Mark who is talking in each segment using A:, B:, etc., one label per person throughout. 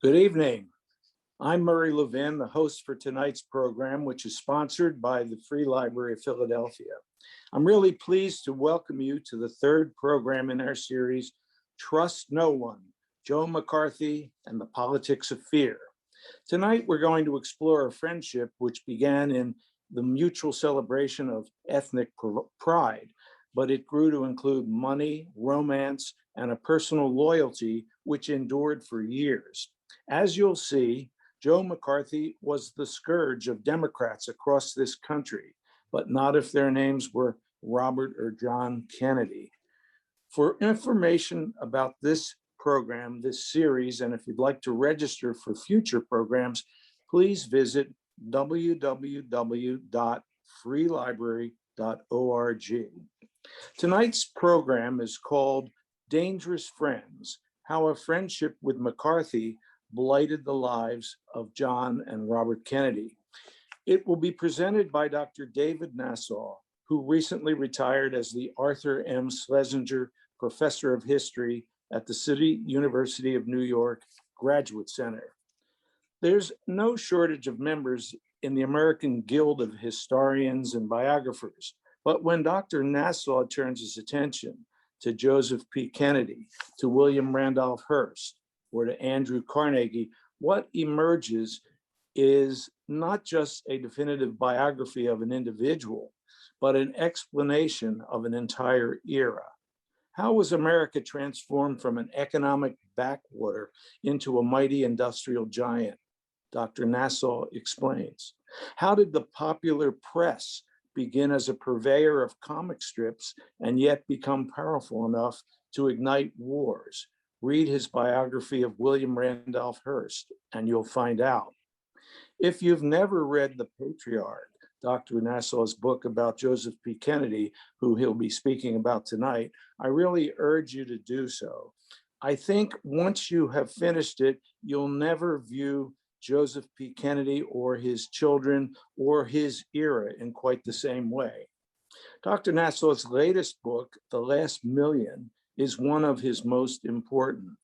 A: Good evening. I'm Murray Levin, the host for tonight's program, which is sponsored by the Free Library of Philadelphia. I'm really pleased to welcome you to the third program in our series, Trust No One, Joe McCarthy and the Politics of Fear. Tonight, we're going to explore a friendship which began in the mutual celebration of ethnic pride, but it grew to include money, romance, and a personal loyalty which endured for years. As you'll see, Joe McCarthy was the scourge of Democrats across this country, but not if their names were Robert or John Kennedy. For information about this program, this series, and if you'd like to register for future programs, please visit www.freelibrary.org. Tonight's program is called Dangerous Friends: How a Friendship with McCarthy Blighted the Lives of John and Robert Kennedy. It will be presented by Dr. David Nasaw, who recently retired as the Arthur M. Schlesinger Professor of History at the City University of New York Graduate Center. There's no shortage of members in the American Guild of Historians and Biographers, but when Dr. Nasaw turns his attention to Joseph P. Kennedy, to William Randolph Hearst, or to Andrew Carnegie, what emerges is not just a definitive biography of an individual, but an explanation of an entire era. How was America transformed from an economic backwater into a mighty industrial giant? Dr. Nasaw explains. How did the popular press begin as a purveyor of comic strips and yet become powerful enough to ignite wars? Read his biography of William Randolph Hearst, and you'll find out. If you've never read The Patriarch, Dr. Nassaw's book about Joseph P. Kennedy, who he'll be speaking about tonight, I really urge you to do so. I think once you have finished it, you'll never view Joseph P. Kennedy or his children or his era in quite the same way. Dr. Nassaw's latest book, The Last Million, is one of his most important.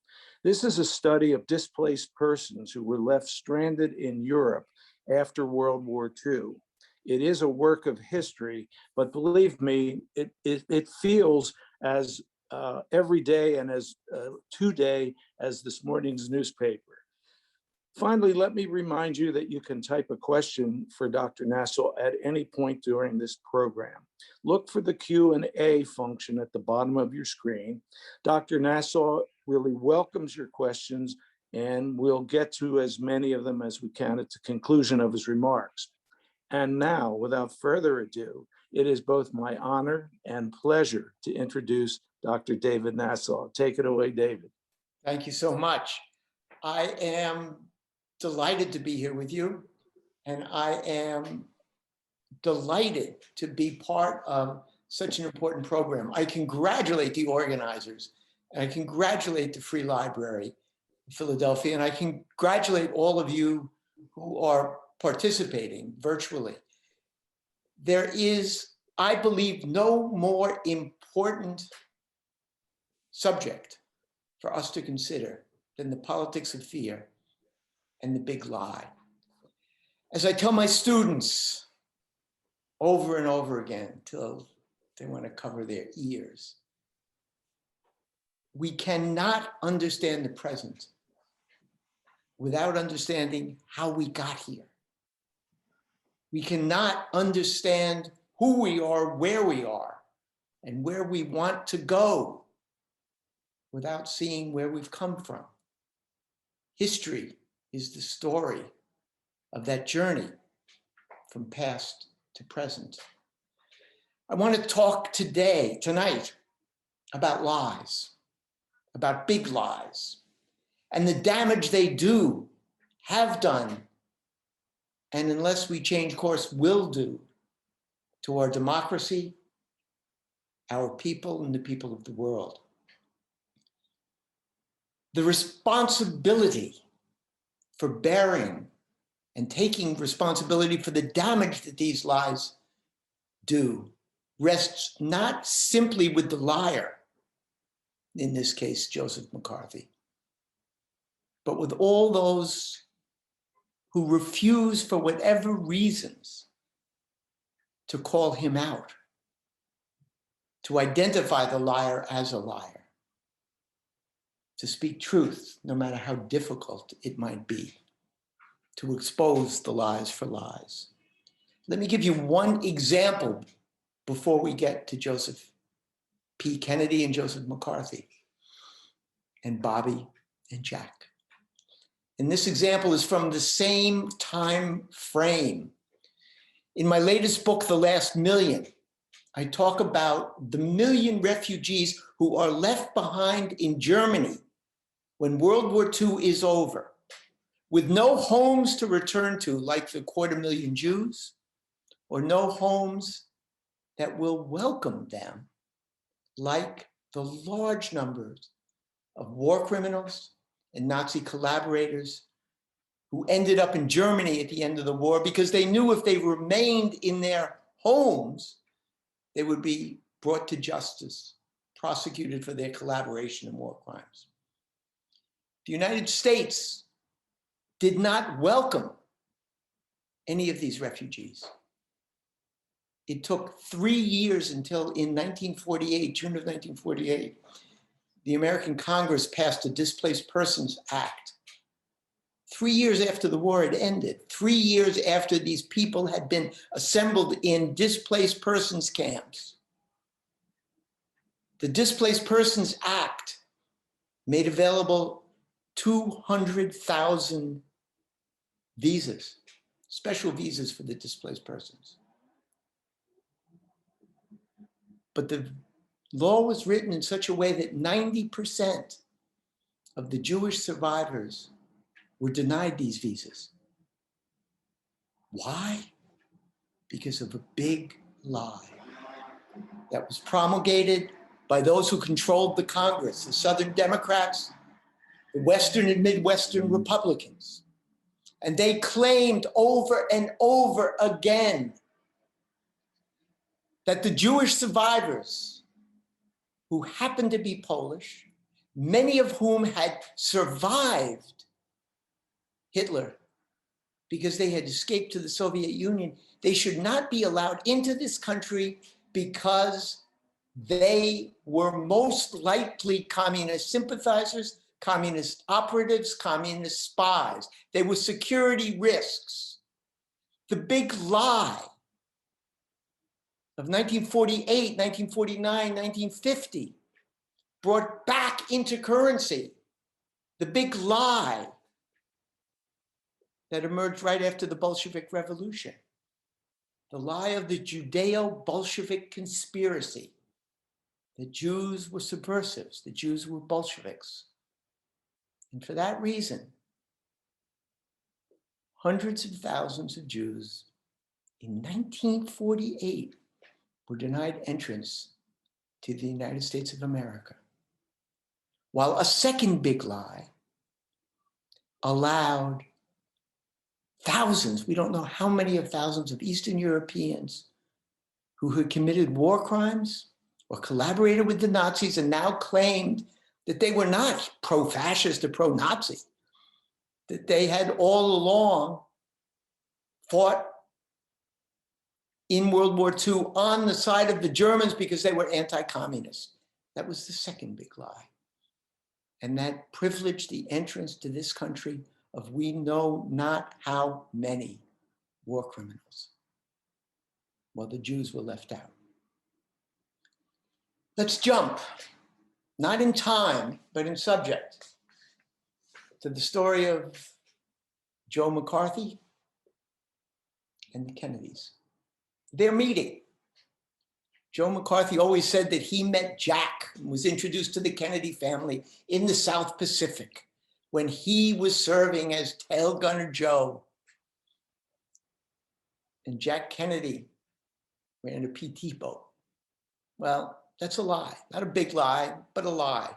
A: This is a study of displaced persons who were left stranded in Europe after World War II. It is a work of history, but believe me, it feels as everyday and as today as this morning's newspaper. Finally, let me remind you that you can type a question for Dr. Nasaw at any point during this program. Look for the Q&A function at the bottom of your screen. Dr. Nasaw really welcomes your questions, and we'll get to as many of them as we can at the conclusion of his remarks. And now, without further ado, it is both my honor and pleasure to introduce Dr. David Nasaw. Take it away, David.
B: Thank you so much. I am delighted to be here with you, and I am delighted to be part of such an important program. I congratulate the organizers, and I congratulate the Free Library in Philadelphia, and I congratulate all of you who are participating virtually. There is, I believe, no more important subject for us to consider than the politics of fear and the big lie. As I tell my students over and over again till they want to cover their ears, we cannot understand the present without understanding how we got here. We cannot understand who we are, where we are, and where we want to go without seeing where we've come from. History is the story of that journey from past to present. I want to talk tonight, about lies, about big lies, and the damage they have done, and unless we change course, will do to our democracy, our people, and the people of the world. The responsibility for bearing and taking responsibility for the damage that these lies do rests not simply with the liar, in this case, Joseph McCarthy, but with all those who refuse for whatever reasons to call him out, to identify the liar as a liar, to speak truth, no matter how difficult it might be, to expose the lies for lies. Let me give you one example before we get to Joseph P. Kennedy and Joseph McCarthy and Bobby and Jack. And this example is from the same time frame. In my latest book, The Last Million, I talk about the 1 million refugees who are left behind in Germany when World War II is over, with no homes to return to, like the 250,000 Jews, or no homes that will welcome them, like the large numbers of war criminals and Nazi collaborators who ended up in Germany at the end of the war because they knew if they remained in their homes, they would be brought to justice, prosecuted for their collaboration in war crimes. The United States did not welcome any of these refugees. It took 3 years until in 1948, June of 1948, the American Congress passed a Displaced Persons Act. 3 years after the war had ended, 3 years after these people had been assembled in displaced persons camps. The Displaced Persons Act made available 200,000 visas, special visas for the displaced persons. But the law was written in such a way that 90% of the Jewish survivors were denied these visas. Why? Because of a big lie that was promulgated by those who controlled the Congress, the Southern Democrats, the Western and Midwestern Republicans. And they claimed over and over again that the Jewish survivors, who happened to be Polish, many of whom had survived Hitler because they had escaped to the Soviet Union, they should not be allowed into this country because they were most likely communist sympathizers, communist operatives, communist spies. They were security risks. The big lie of 1948, 1949, 1950 brought back into currency the big lie that emerged right after the Bolshevik Revolution. The lie of the Judeo-Bolshevik conspiracy. The Jews were subversives, the Jews were Bolsheviks. And for that reason, hundreds of thousands of Jews in 1948 were denied entrance to the United States of America. While a second big lie allowed thousands, we don't know how many of thousands of Eastern Europeans who had committed war crimes or collaborated with the Nazis and now claimed that they were not pro-fascist or pro-Nazi, that they had all along fought in World War II on the side of the Germans because they were anti-communist. That was the second big lie. And that privileged the entrance to this country of we know not how many war criminals, while the Jews were left out. Let's jump, not in time, but in subject, to the story of Joe McCarthy and the Kennedys. Their meeting. Joe McCarthy always said that he met Jack and was introduced to the Kennedy family in the South Pacific when he was serving as Tail Gunner Joe. And Jack Kennedy ran a PT boat. Well, that's a lie, not a big lie, but a lie.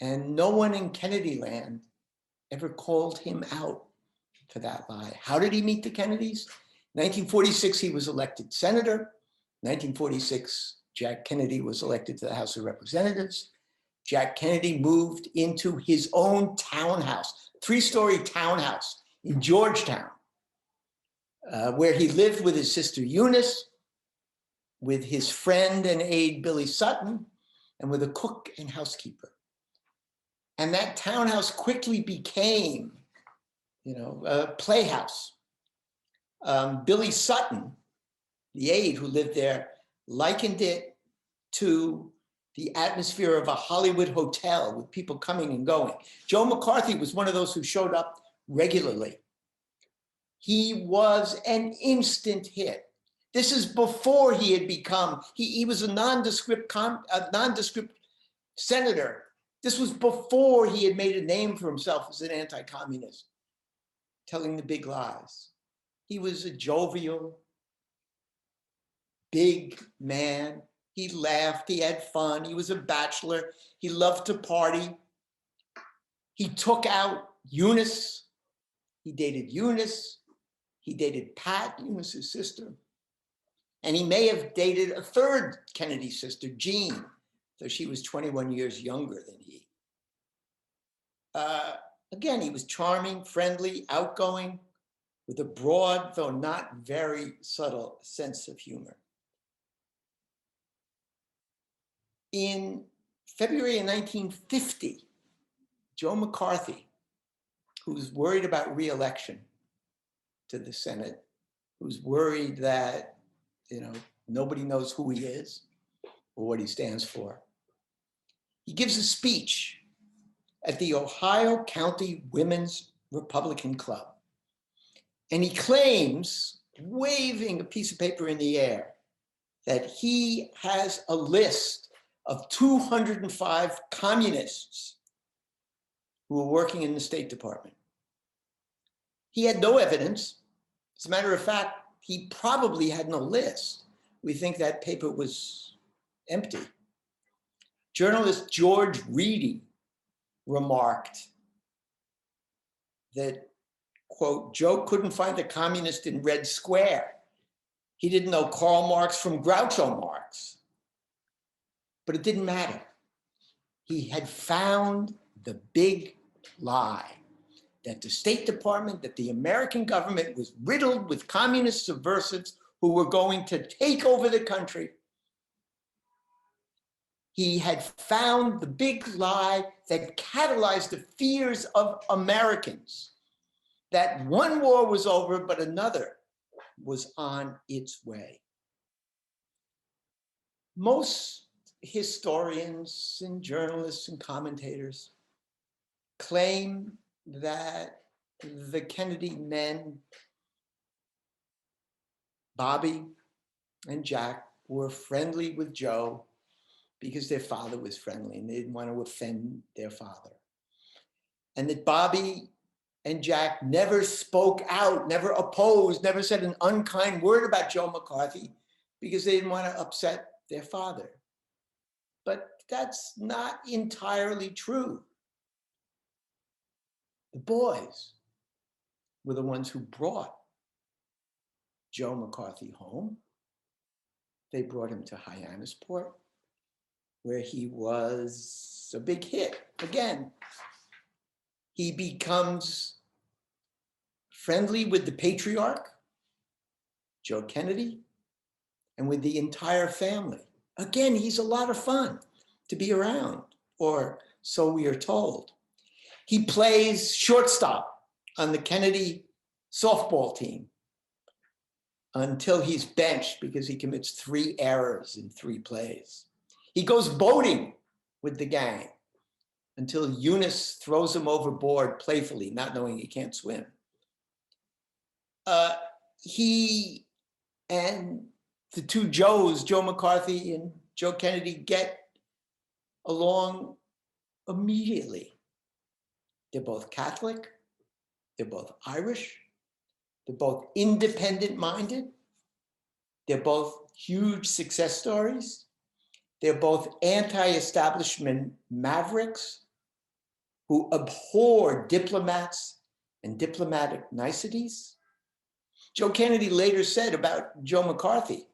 B: And no one in Kennedy land ever called him out for that lie. How did he meet the Kennedys? 1946, he was elected senator. 1946, Jack Kennedy was elected to the House of Representatives. Jack Kennedy moved into his own townhouse, 3-story townhouse in Georgetown, where he lived with his sister Eunice, with his friend and aide Billy Sutton, and with a cook and housekeeper. And that townhouse quickly became, a playhouse. Billy Sutton, the aide who lived there, likened it to the atmosphere of a Hollywood hotel with people coming and going. Joe McCarthy was one of those who showed up regularly. He was an instant hit. This is before he had become, he was a nondescript senator. This was before he had made a name for himself as an anti-communist, telling the big lies. He was a jovial, big man. He laughed, he had fun, he was a bachelor, he loved to party. He took out Eunice, he dated Eunice, he dated Pat, Eunice's sister, and he may have dated a third Kennedy sister, Jean, though she was 21 years younger than he. Again, he was charming, friendly, outgoing, with a broad, though not very subtle sense of humor. In February of 1950, Joe McCarthy, who's worried about re-election to the Senate, who's worried that, nobody knows who he is or what he stands for, he gives a speech at the Ohio County Women's Republican Club. And he claims, waving a piece of paper in the air, that he has a list of 205 communists who were working in the State Department. He had no evidence. As a matter of fact, he probably had no list. We think that paper was empty. Journalist George Reedy remarked that, quote, Joe couldn't find a communist in Red Square. He didn't know Karl Marx from Groucho Marx. But it didn't matter. He had found the big lie that the State Department, that the American government was riddled with communist subversives who were going to take over the country. He had found the big lie that catalyzed the fears of Americans, that one war was over, but another was on its way. Most historians and journalists and commentators claim that the Kennedy men, Bobby and Jack, were friendly with Joe because their father was friendly and they didn't want to offend their father. And that Bobby and Jack never spoke out, never opposed, never said an unkind word about Joe McCarthy because they didn't want to upset their father. But that's not entirely true. The boys were the ones who brought Joe McCarthy home. They brought him to Hyannisport, where he was a big hit. Again, he becomes friendly with the patriarch, Joe Kennedy, and with the entire family. Again, he's a lot of fun to be around, or so we are told. He plays shortstop on the Kennedy softball team until he's benched because he commits 3 errors in 3 plays. He goes boating with the gang until Eunice throws him overboard playfully, not knowing he can't swim. He and the 2 Joes, Joe McCarthy and Joe Kennedy, get along immediately. They're both Catholic, they're both Irish, they're both independent-minded, they're both huge success stories, they're both anti-establishment mavericks who abhor diplomats and diplomatic niceties. Joe Kennedy later said about Joe McCarthy,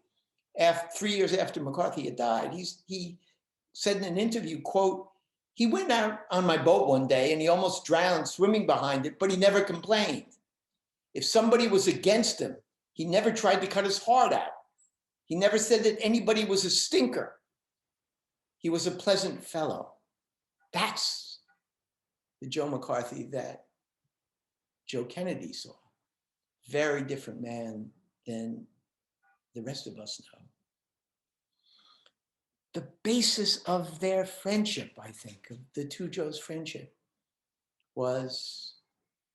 B: 3 years after McCarthy had died, he said in an interview, quote, He went out on my boat one day and he almost drowned swimming behind it, but he never complained. If somebody was against him, he never tried to cut his heart out. He never said that anybody was a stinker. He was a pleasant fellow. That's the Joe McCarthy that Joe Kennedy saw. Very different man than the rest of us know. The basis of their friendship, I think, of the two Joes' friendship, was,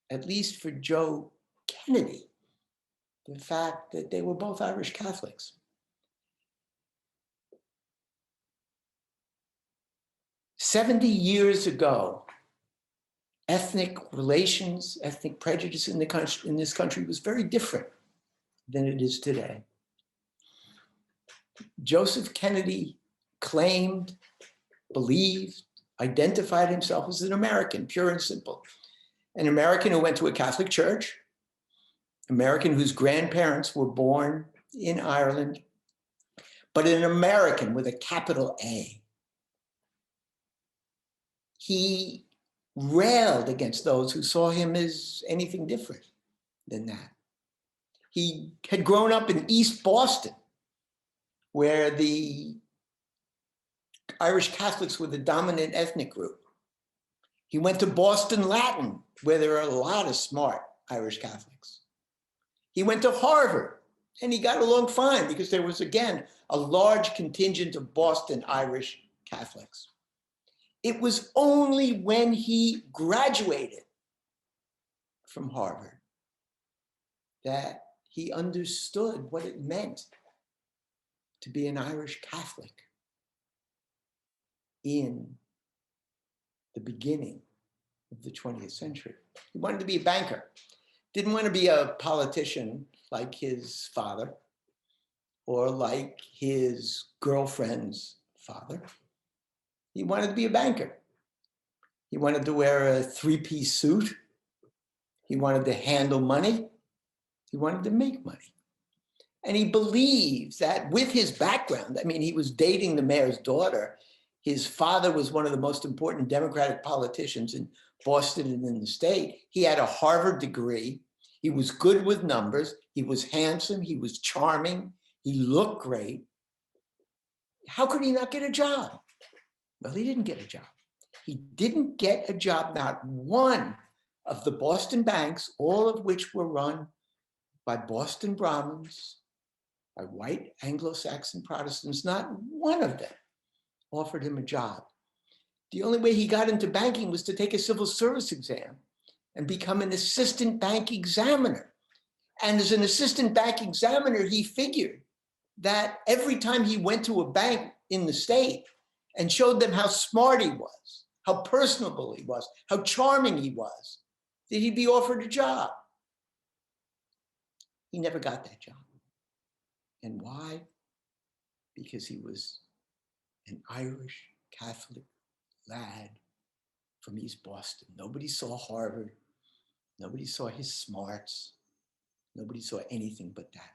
B: at least for Joe Kennedy, the fact that they were both Irish Catholics. "70 years ago, ethnic relations, ethnic prejudice in this country was very different than it is today. Joseph Kennedy claimed, believed, identified himself as an American, pure and simple. An American who went to a Catholic church, American whose grandparents were born in Ireland, but an American with a capital A. He railed against those who saw him as anything different than that. He had grown up in East Boston, where the Irish Catholics were the dominant ethnic group. He went to Boston Latin, where there are a lot of smart Irish Catholics. He went to Harvard, and he got along fine because there was, again, a large contingent of Boston Irish Catholics. It was only when he graduated from Harvard that he understood what it meant to be an Irish Catholic in the beginning of the 20th century. He wanted to be a banker, didn't want to be a politician like his father or like his girlfriend's father. He wanted to be a banker. He wanted to wear a three-piece suit. He wanted to handle money. He wanted to make money. And he believes that with his background, I mean, he was dating the mayor's daughter. His father was one of the most important Democratic politicians in Boston and in the state. He had a Harvard degree. He was good with numbers. He was handsome. He was charming. He looked great. How could he not get a job? Well, he didn't get a job. He didn't get a job, not one of the Boston banks, all of which were run by Boston Brahmins, by white Anglo-Saxon Protestants, not one of them offered him a job. The only way he got into banking was to take a civil service exam and become an assistant bank examiner. And as an assistant bank examiner, he figured that every time he went to a bank in the state and showed them how smart he was, how personable he was, how charming he was, that he'd be offered a job. He never got that job. And why? Because he was an Irish Catholic lad from East Boston. Nobody saw Harvard. Nobody saw his smarts. Nobody saw anything but that.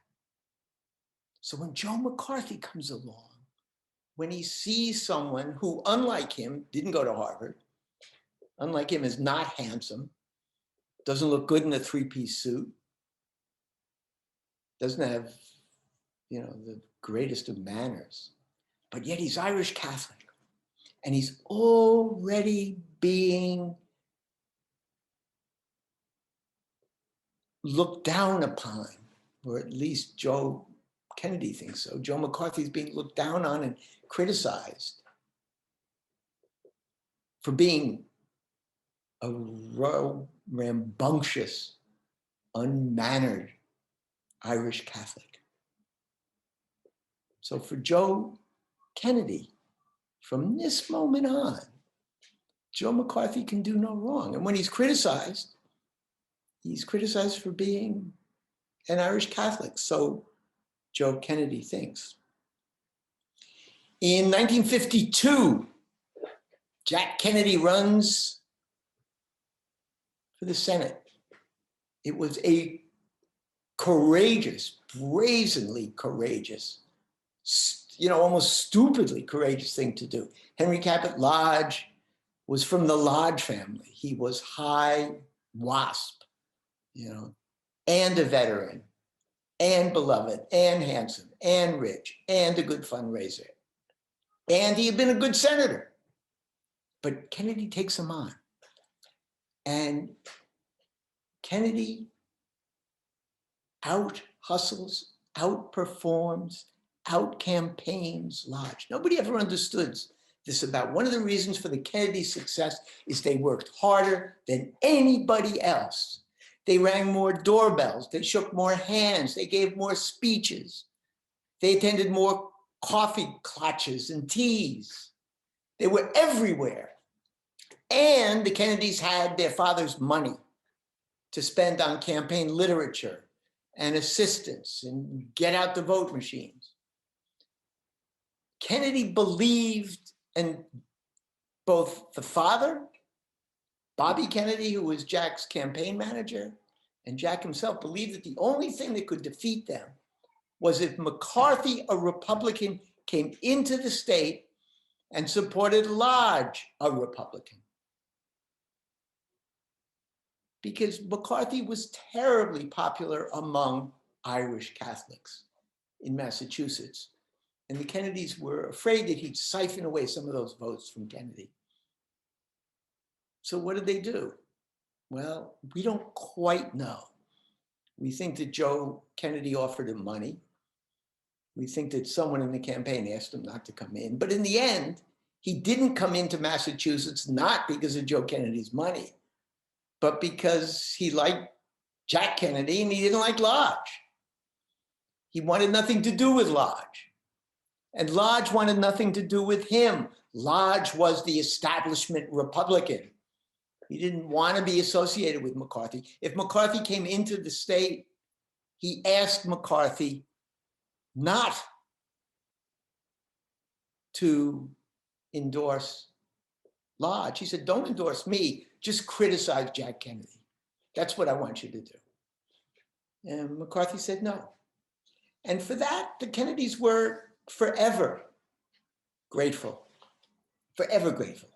B: So when Joe McCarthy comes along, when he sees someone who, unlike him, didn't go to Harvard, unlike him, is not handsome, doesn't look good in a three-piece suit, doesn't have, the greatest of manners, but yet he's Irish Catholic, and he's already being looked down upon, or at least Joe Kennedy thinks so. Joe McCarthy is being looked down on and criticized for being a rambunctious, unmannered Irish Catholic. So for Joe Kennedy, from this moment on, Joe McCarthy can do no wrong. And when he's criticized for being an Irish Catholic. So Joe Kennedy thinks. In 1952, Jack Kennedy runs for the Senate. It was a courageous, brazenly courageous, almost stupidly courageous thing to do. Henry Cabot Lodge, was from the Lodge family. He was high wasp, and a veteran, and beloved, and handsome, and rich, and a good fundraiser. And he had been a good senator. But Kennedy takes him on. And Kennedy out-hustles, outperforms, out-campaigns Lodge. Nobody ever understood this about. One of the reasons for the Kennedy success is they worked harder than anybody else. They rang more doorbells, they shook more hands, they gave more speeches. They attended more coffee clutches and teas. They were everywhere. And the Kennedys had their father's money to spend on campaign literature and assistance and get out the vote machines. Kennedy believed, and both the father, Bobby Kennedy, who was Jack's campaign manager, and Jack himself believed that the only thing that could defeat them was if McCarthy, a Republican, came into the state and supported Lodge, a Republican. Because McCarthy was terribly popular among Irish Catholics in Massachusetts. And the Kennedys were afraid that he'd siphon away some of those votes from Kennedy. So what did they do? Well, we don't quite know. We think that Joe Kennedy offered him money. We think that someone in the campaign asked him not to come in. But in the end, he didn't come into Massachusetts, not because of Joe Kennedy's money, but because he liked Jack Kennedy and he didn't like Lodge. He wanted nothing to do with Lodge. And Lodge wanted nothing to do with him. Lodge was the establishment Republican. He didn't want to be associated with McCarthy. If McCarthy came into the state, he asked McCarthy not to endorse Lodge. He said, don't endorse me, just criticize Jack Kennedy. That's what I want you to do. And McCarthy said no. And for that, the Kennedys were forever grateful, forever grateful.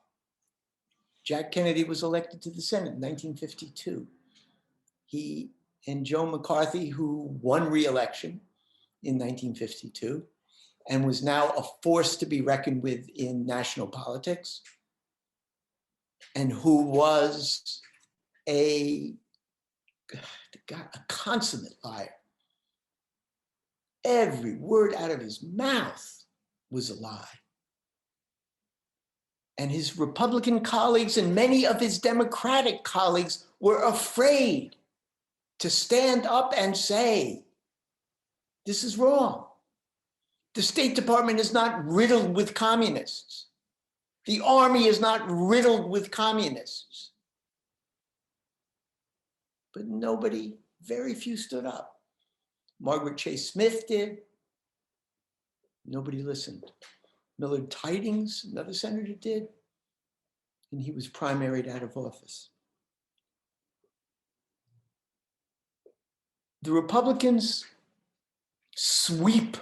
B: Jack Kennedy was elected to the Senate in 1952. He and Joe McCarthy, who won re-election in 1952 and was now a force to be reckoned with in national politics, and who was a consummate liar. Every word out of his mouth was a lie. And his Republican colleagues and many of his Democratic colleagues were afraid to stand up and say, this is wrong. The State Department is not riddled with communists. The Army is not riddled with communists. But nobody, very few stood up. Margaret Chase Smith did. Nobody listened. Millard Tydings, another senator, did. And he was primaried out of office. The Republicans sweep.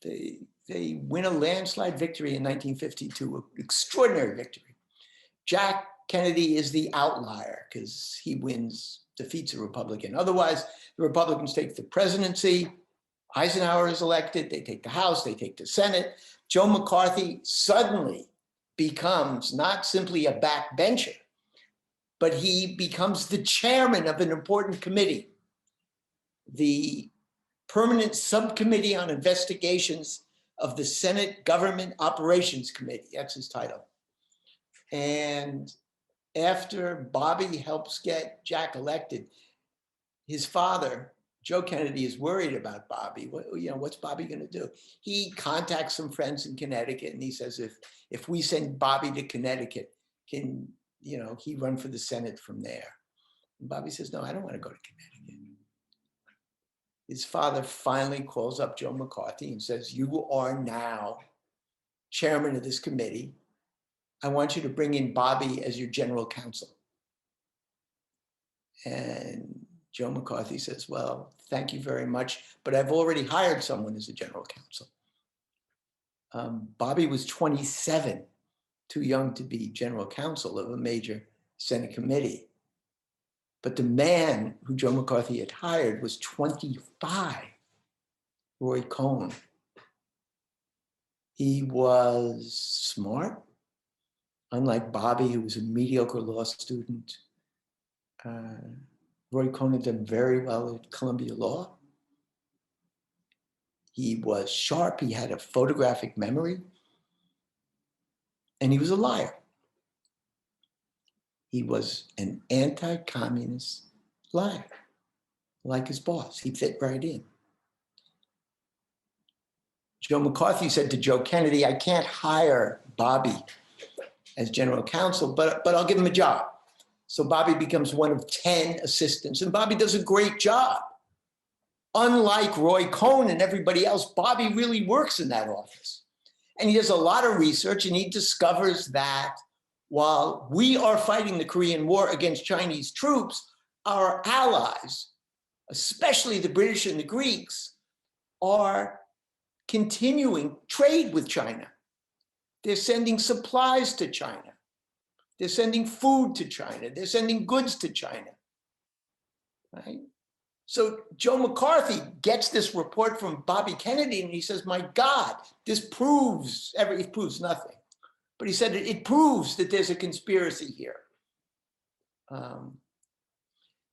B: They win a landslide victory in 1952, an extraordinary victory. Jack Kennedy is the outlier because he defeats a Republican. Otherwise, the Republicans take the presidency. Eisenhower is elected. They take the House. They take the Senate. Joe McCarthy suddenly becomes not simply a backbencher, but he becomes the chairman of an important committee, the Permanent Subcommittee on Investigations of the Senate Government Operations Committee. That's his title. And after Bobby helps get Jack elected, his father, Joe Kennedy, is worried about Bobby. What's Bobby going to do? He contacts some friends in Connecticut and he says, if we send Bobby to Connecticut, can he run for the Senate from there? And Bobby says, no, I don't want to go to Connecticut. His father finally calls up Joe McCarthy and says, you are now chairman of this committee. I want you to bring in Bobby as your general counsel. And Joe McCarthy says, well, thank you very much, but I've already hired someone as a general counsel. Bobby was 27 too young to be general counsel of a major Senate committee. But the man who Joe McCarthy had hired was 25, Roy Cohn. He was smart, unlike Bobby, who was a mediocre law student. Roy Cohn had done very well at Columbia Law. He was sharp, he had a photographic memory, and he was a liar. He was an anti-communist liar, like his boss. He fit right in. Joe McCarthy said to Joe Kennedy, I can't hire Bobby as general counsel, but I'll give him a job. So Bobby becomes one of 10 assistants, and Bobby does a great job. Unlike Roy Cohn and everybody else, Bobby really works in that office. And he does a lot of research, and he discovers that while we are fighting the Korean War against Chinese troops, our allies, especially the British and the Greeks, are continuing trade with China. They're sending supplies to China. They're sending food to China. They're sending goods to China, right? So Joe McCarthy gets this report from Bobby Kennedy, and he says, my God, this proves, it proves nothing. But he said it proves that there's a conspiracy here.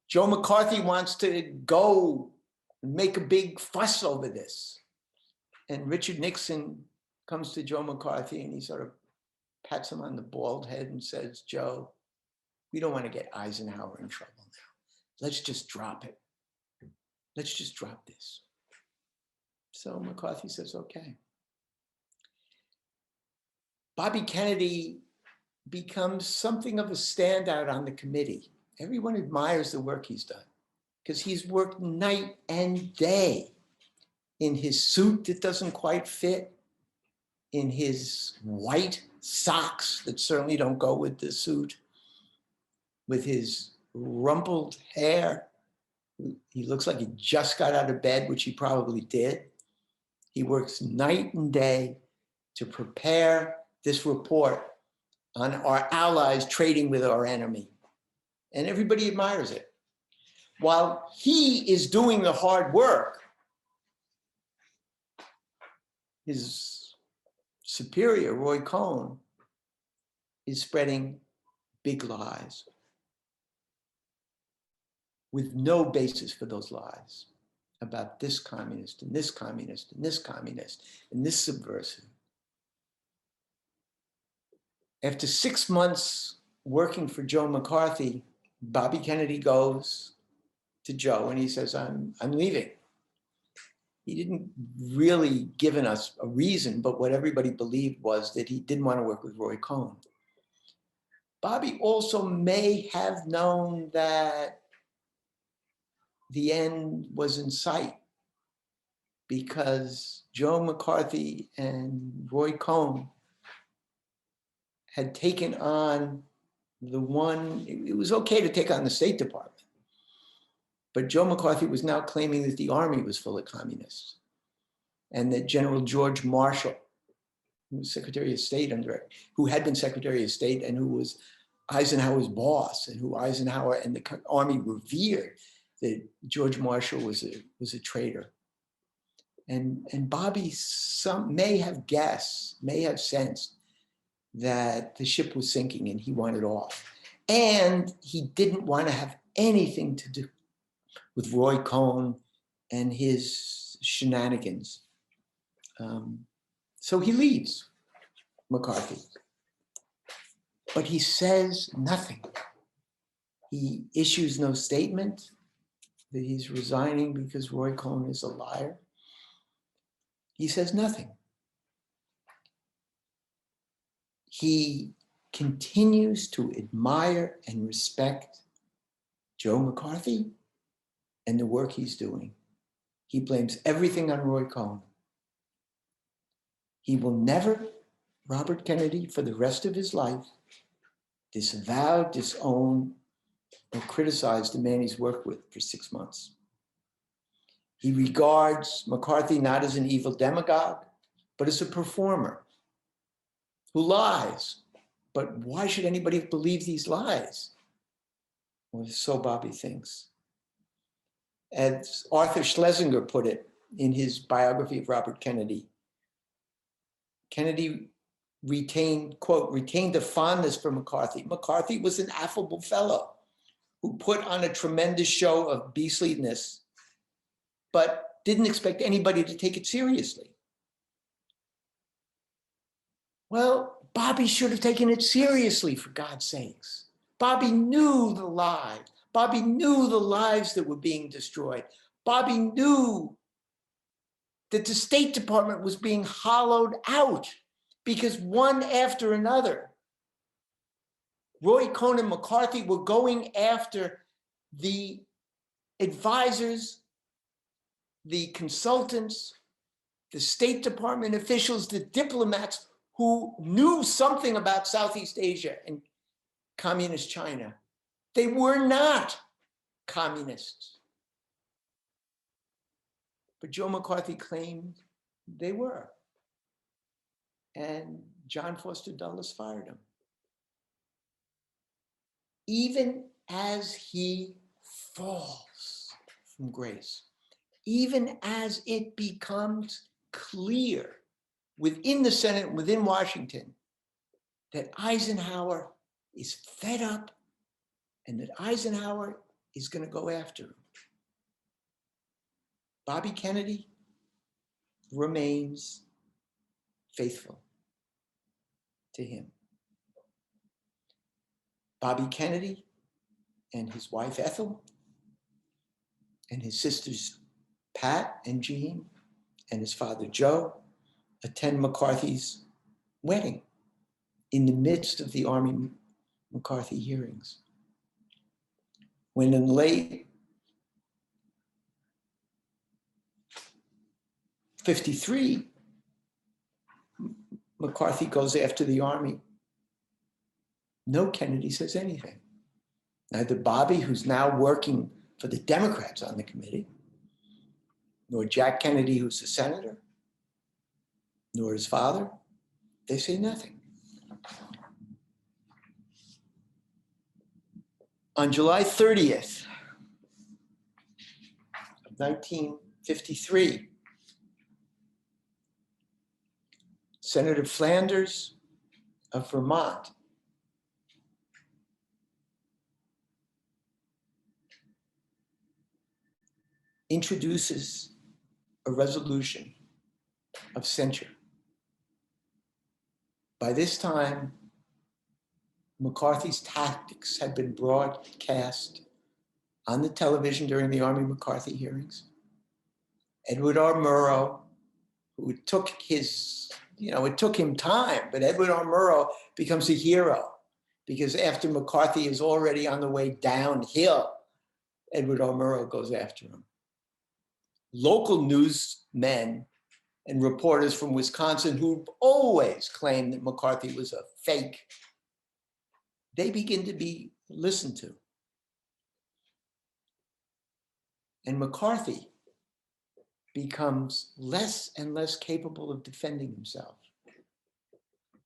B: Joe McCarthy wants to go and make a big fuss over this. And Richard Nixon comes to Joe McCarthy and he sort of pats him on the bald head and says, Joe, we don't want to get Eisenhower in trouble now. Let's just drop it. Let's just drop this. So McCarthy says, okay. Bobby Kennedy becomes something of a standout on the committee. Everyone admires the work he's done because he's worked night and day in his suit that doesn't quite fit, in his white socks that certainly don't go with the suit, with his rumpled hair. He looks like he just got out of bed, which he probably did. He works night and day to prepare this report on our allies trading with our enemy. And everybody admires it. While he is doing the hard work, his superior, Roy Cohn, is spreading big lies with no basis for those lies about this communist and this communist and this communist and this subversive. After 6 months working for Joe McCarthy, Bobby Kennedy goes to Joe and he says, I'm leaving. He didn't really given us a reason, but what everybody believed was that he didn't want to work with Roy Cohn. Bobby also may have known that the end was in sight because Joe McCarthy and Roy Cohn had taken on the one, it was okay to take on the State Department, but Joe McCarthy was now claiming that the Army was full of communists and that General George Marshall, who was Secretary of State who had been Secretary of State and who was Eisenhower's boss and who Eisenhower and the Army revered, that George Marshall was a traitor. And Bobby may have guessed, may have sensed that the ship was sinking and he wanted off. And he didn't want to have anything to do with Roy Cohn and his shenanigans. So he leaves McCarthy. But he says nothing. He issues no statement that he's resigning because Roy Cohn is a liar. He says nothing. He continues to admire and respect Joe McCarthy and the work he's doing. He blames everything on Roy Cohn. He will never, Robert Kennedy, for the rest of his life, disavow, disown, or criticize the man he's worked with for 6 months. He regards McCarthy not as an evil demagogue, but as a performer who lies But why should anybody believe these lies? Well, so Bobby thinks. As Arthur Schlesinger put it in his biography of Robert Kennedy, Kennedy retained, quote, retained a fondness for McCarthy. McCarthy was an affable fellow who put on a tremendous show of beastliness, but didn't expect anybody to take it seriously. Well, Bobby should have taken it seriously, for God's sakes. Bobby knew the lies. Bobby knew the lives that were being destroyed. Bobby knew that the State Department was being hollowed out because one after another, Roy Cohn and McCarthy were going after the advisors, the consultants, the State Department officials, the diplomats who knew something about Southeast Asia and communist China. They were not communists. But Joe McCarthy claimed they were. And John Foster Dulles fired him. Even as he falls from grace, even as it becomes clear within the Senate, within Washington, that Eisenhower is fed up and that Eisenhower is going to go after him, Bobby Kennedy remains faithful to him. Bobby Kennedy and his wife Ethel and his sisters Pat and Jean and his father Joe attend McCarthy's wedding in the midst of the Army McCarthy hearings. When in late 53, McCarthy goes after the Army, no Kennedy says anything. Neither Bobby, who's now working for the Democrats on the committee, nor Jack Kennedy, who's a senator, nor his father, they say nothing. On July 30th of 1953, Senator Flanders of Vermont introduces a resolution of censure. By this time, McCarthy's tactics had been broadcast on the television during the Army McCarthy hearings. Edward R. Murrow, who took his, it took him time, but Edward R. Murrow becomes a hero because after McCarthy is already on the way downhill, Edward R. Murrow goes after him. Local newsmen and reporters from Wisconsin who always claimed that McCarthy was a fake, they begin to be listened to. And McCarthy becomes less and less capable of defending himself.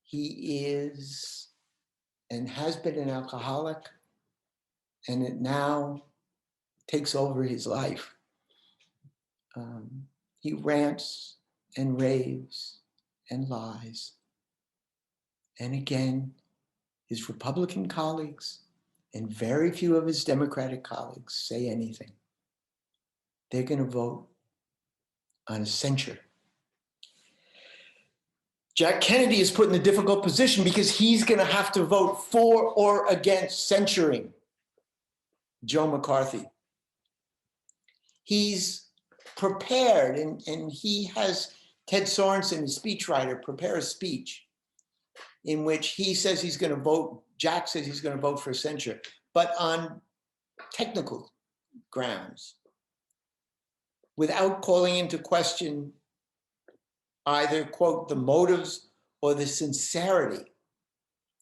B: He is and has been an alcoholic, and it now takes over his life. He rants and raves and lies. And again, his Republican colleagues and very few of his Democratic colleagues say anything. They're going to vote on a censure. Jack Kennedy is put in a difficult position because he's going to have to vote for or against censuring Joe McCarthy. He's prepared, and he has Ted Sorensen, his speechwriter, prepare a speech in which he says he's going to vote, Jack says he's going to vote for censure, but on technical grounds, without calling into question either, quote, the motives or the sincerity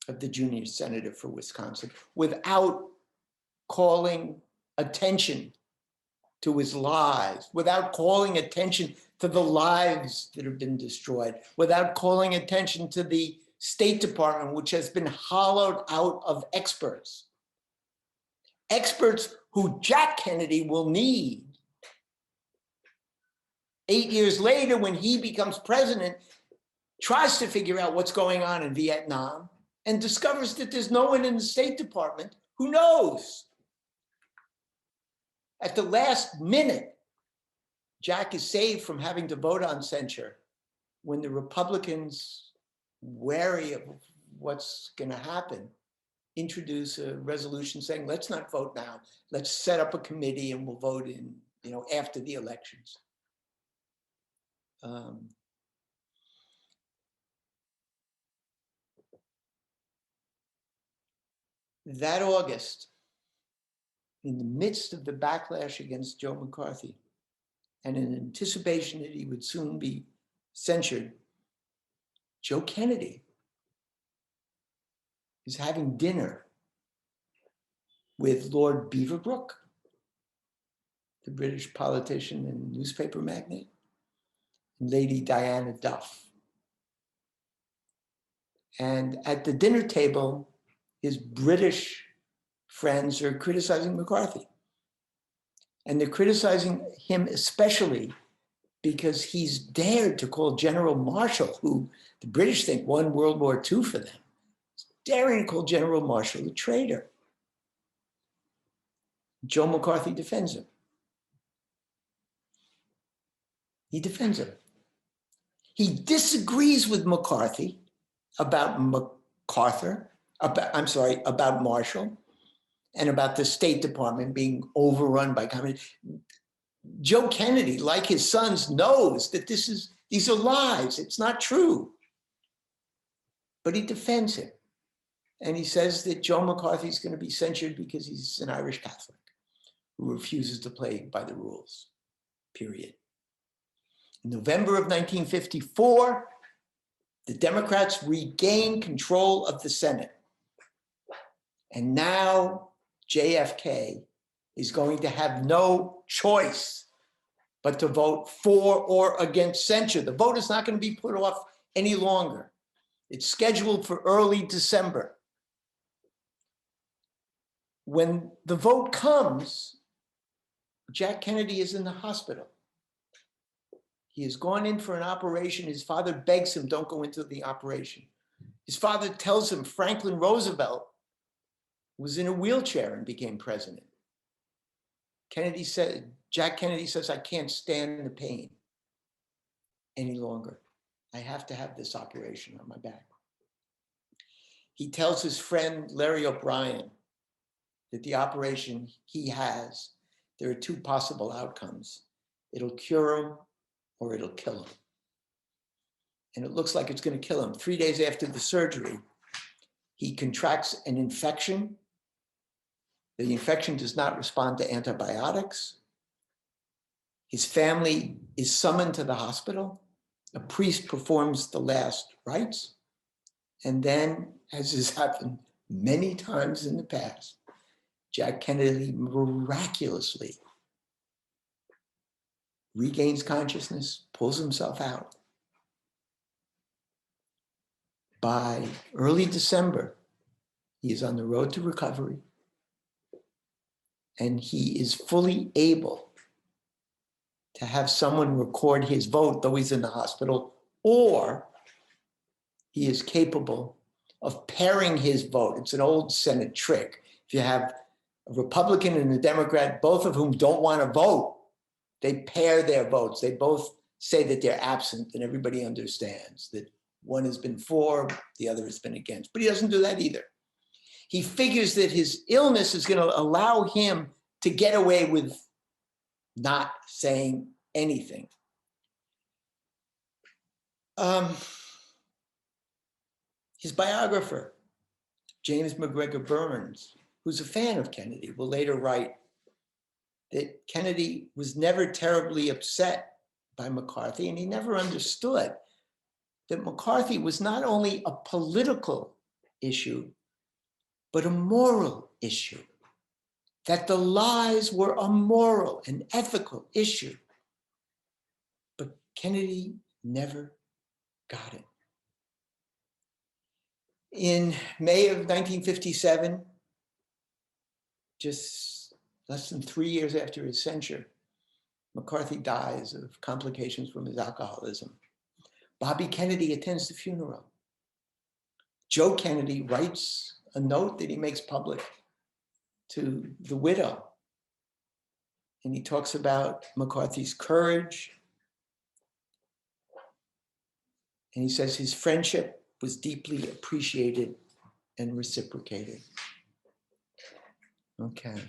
B: of the junior senator for Wisconsin, without calling attention to his lies, without calling attention to the lives that have been destroyed, without calling attention to the State Department, which has been hollowed out of experts. Experts who Jack Kennedy will need 8 years later when he becomes president, tries to figure out what's going on in Vietnam and discovers that there's no one in the State Department who knows. At the last minute, Jack is saved from having to vote on censure when the Republicans, wary of what's going to happen, introduce a resolution saying, let's not vote now. Let's set up a committee and we'll vote in, after the elections. That August, in the midst of the backlash against Joe McCarthy, and in anticipation that he would soon be censured, Joe Kennedy is having dinner with Lord Beaverbrook, the British politician and newspaper magnate, and Lady Diana Duff. And at the dinner table, his British friends are criticizing McCarthy. And they're criticizing him especially because he's dared to call General Marshall, who the British think won World War II for them, daring to call General Marshall a traitor. Joe McCarthy defends him. He defends him. He disagrees with McCarthy about about Marshall and about the State Department being overrun by communists. Joe Kennedy, like his sons, knows that these are lies. It's not true. But he defends him. And he says that Joe McCarthy is going to be censured because he's an Irish Catholic who refuses to play by the rules, period. In November of 1954, the Democrats regain control of the Senate. And now JFK is going to have no choice but to vote for or against censure. The vote is not going to be put off any longer. It's scheduled for early December. When the vote comes, Jack Kennedy is in the hospital. He has gone in for an operation. His father begs him, don't go into the operation. His father tells him Franklin Roosevelt was in a wheelchair and became president. Jack Kennedy says, I can't stand the pain any longer. I have to have this operation on my back. He tells his friend Larry O'Brien that the operation he has, there are two possible outcomes. It'll cure him or it'll kill him. And it looks like it's going to kill him. 3 days after the surgery, he contracts an infection. The infection does not respond to antibiotics. His family is summoned to the hospital. A priest performs the last rites. And then, as has happened many times in the past, Jack Kennedy miraculously regains consciousness, pulls himself out. By early December, he is on the road to recovery, and he is fully able to have someone record his vote, though he's in the hospital, or he is capable of pairing his vote. It's an old Senate trick. If you have a Republican and a Democrat, both of whom don't want to vote, they pair their votes. They both say that they're absent, and everybody understands that one has been for, the other has been against. But he doesn't do that either. He figures that his illness is going to allow him to get away with not saying anything. His biographer, James McGregor Burns, who's a fan of Kennedy, will later write that Kennedy was never terribly upset by McCarthy, and he never understood that McCarthy was not only a political issue, but a moral issue, that the lies were a moral and ethical issue. But Kennedy never got it. In May of 1957, just less than 3 years after his censure, McCarthy dies of complications from his alcoholism. Bobby Kennedy attends the funeral. Joe Kennedy writes a note that he makes public to the widow. And he talks about McCarthy's courage. And he says his friendship was deeply appreciated and reciprocated. Okay.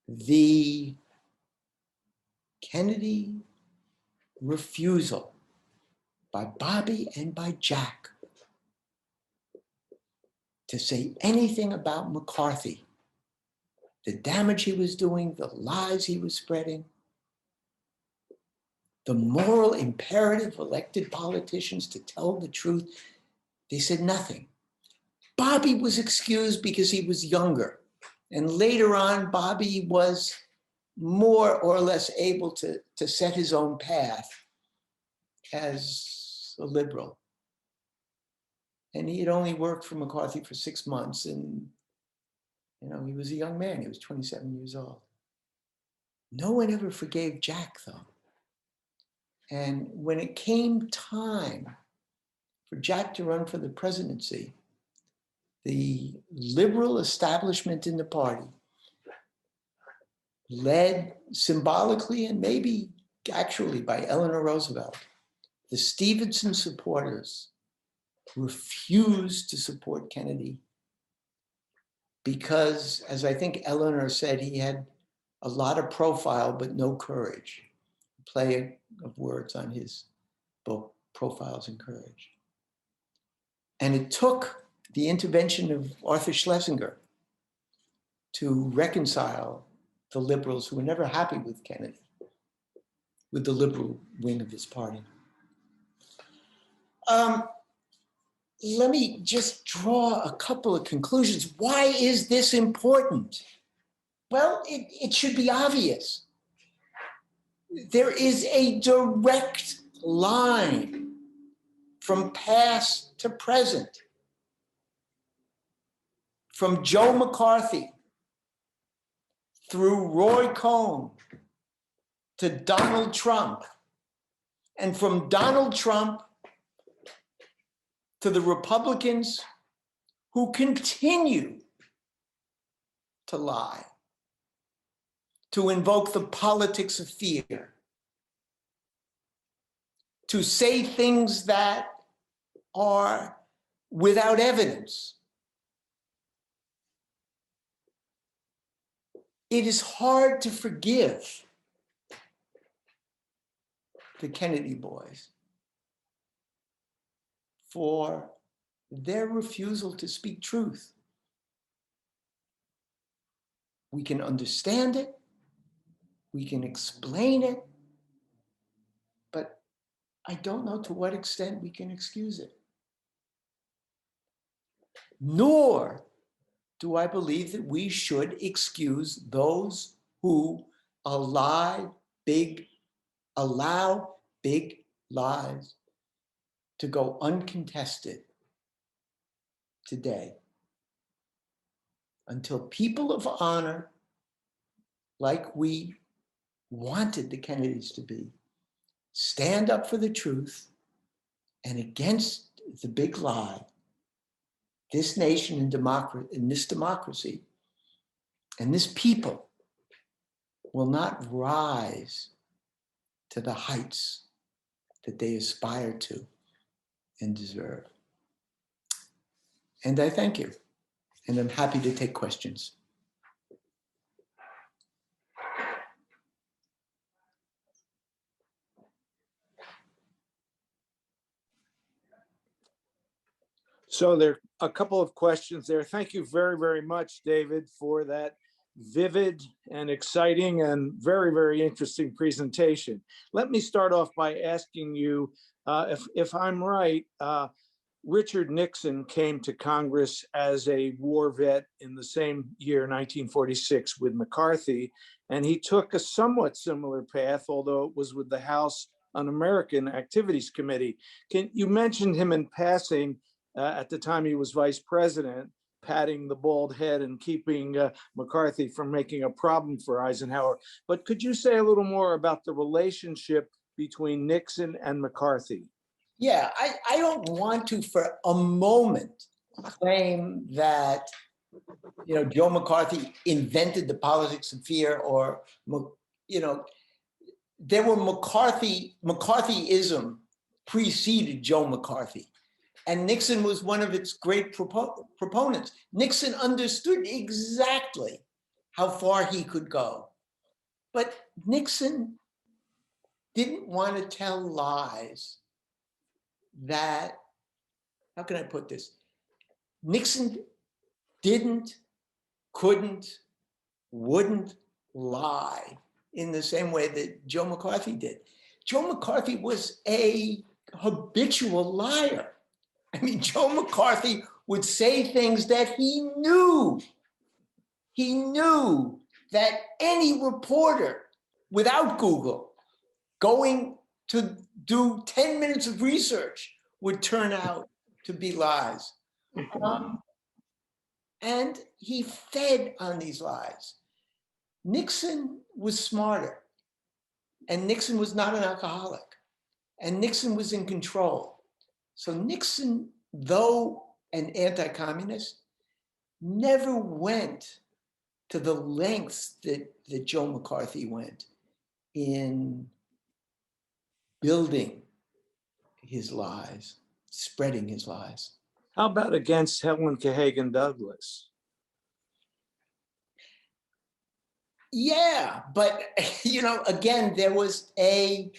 B: The Kennedy refusal by Bobby and by Jack to say anything about McCarthy, the damage he was doing, the lies he was spreading, the moral imperative of elected politicians to tell the truth, they said nothing. Bobby was excused because he was younger. And later on, Bobby was more or less able to set his own path as a liberal. And he had only worked for McCarthy for 6 months, and he was a young man. He was 27 years old. No one ever forgave Jack, though. And when it came time for Jack to run for the presidency, the liberal establishment in the party, led symbolically and maybe actually by Eleanor Roosevelt, the Stevenson supporters refused to support Kennedy because, as I think Eleanor said, he had a lot of profile but no courage. Play of words on his book, Profiles in Courage. And it took the intervention of Arthur Schlesinger to reconcile the liberals who were never happy with Kennedy, with the liberal wing of his party. Let me just draw a couple of conclusions. Why is this important? Well, it should be obvious. There is a direct line from past to present, from Joe McCarthy through Roy Cohn to Donald Trump, and from Donald Trump to the Republicans who continue to lie, to invoke the politics of fear, to say things that are without evidence. It is hard to forgive the Kennedy boys for their refusal to speak truth. We can understand it, we can explain it, but I don't know to what extent we can excuse it. Nor do I believe that we should excuse those who allow big lies to go uncontested today until people of honor, like we wanted the Kennedys to be, stand up for the truth and against the big lie. This nation and this democracy and this people will not rise to the heights that they aspire to and deserve. And I thank you, and I'm happy to take questions.
A: So there are a couple of questions there. Thank you very, very much, David, for that vivid and exciting and very, very interesting presentation. Let me start off by asking you, if I'm right, Richard Nixon came to Congress as a war vet in the same year, 1946, with McCarthy, and he took a somewhat similar path, although it was with the House Un-American Activities Committee. You mentioned him in passing at the time he was vice president, patting the bald head and keeping McCarthy from making a problem for Eisenhower. But could you say a little more about the relationship between Nixon and McCarthy?
B: Yeah, I don't want to for a moment claim that, you know, Joe McCarthy invented the politics of fear, or, you know, there were McCarthyism preceded Joe McCarthy. And Nixon was one of its great proponents. Nixon understood exactly how far he could go. But Nixon didn't want to tell lies that, how can I put this? Nixon didn't, couldn't, wouldn't lie in the same way that Joe McCarthy did. Joe McCarthy was a habitual liar. I mean, Joe McCarthy would say things that he knew that any reporter without Google going to do 10 minutes of research would turn out to be lies. And he fed on these lies. Nixon was smarter, and Nixon was not an alcoholic, and Nixon was in control. So Nixon, though an anti-communist, never went to the lengths that Joe McCarthy went in building his lies, spreading his lies.
A: How about against Helen Cahagan Douglas?
B: Yeah, but, you know, again, there was it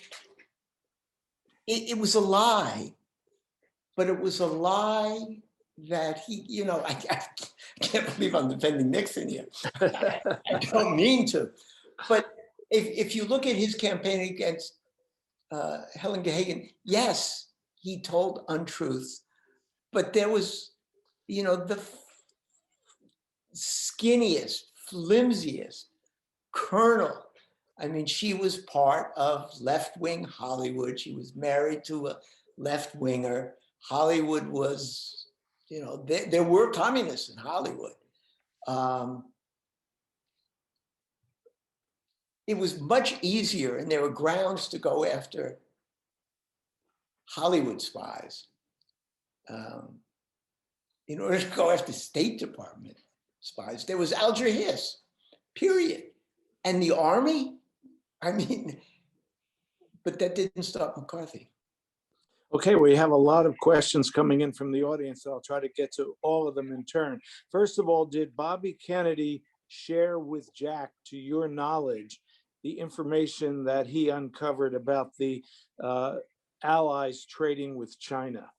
B: was a lie, but it was a lie that he, you know, I can't believe I'm defending Nixon here. I don't mean to. But if you look at his campaign against Helen Cahagan, yes, he told untruths, but there was, you know, the skinniest, flimsiest kernel. I mean, she was part of left-wing Hollywood. She was married to a left-winger. Hollywood was, you know, there were communists in Hollywood. It was much easier, and there were grounds to go after Hollywood spies in order to go after State Department spies. There was Alger Hiss, period. And the army, I mean, but that didn't stop McCarthy.
A: Okay, we have a lot of questions coming in from the audience, so I'll try to get to all of them in turn. First of all, did Bobby Kennedy share with Jack, to your knowledge, the information that he uncovered about the Allies trading with China?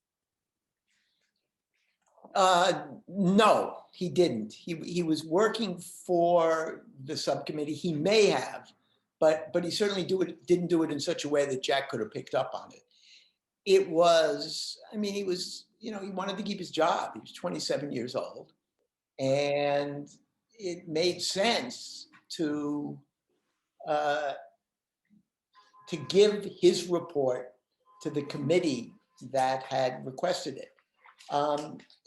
B: No, he didn't. He was working for the subcommittee. He may have, but he certainly didn't do it in such a way that Jack could have picked up on it. It was, I mean, he was, you know, he wanted to keep his job. He was 27 years old, and it made sense to give his report to the committee that had requested it.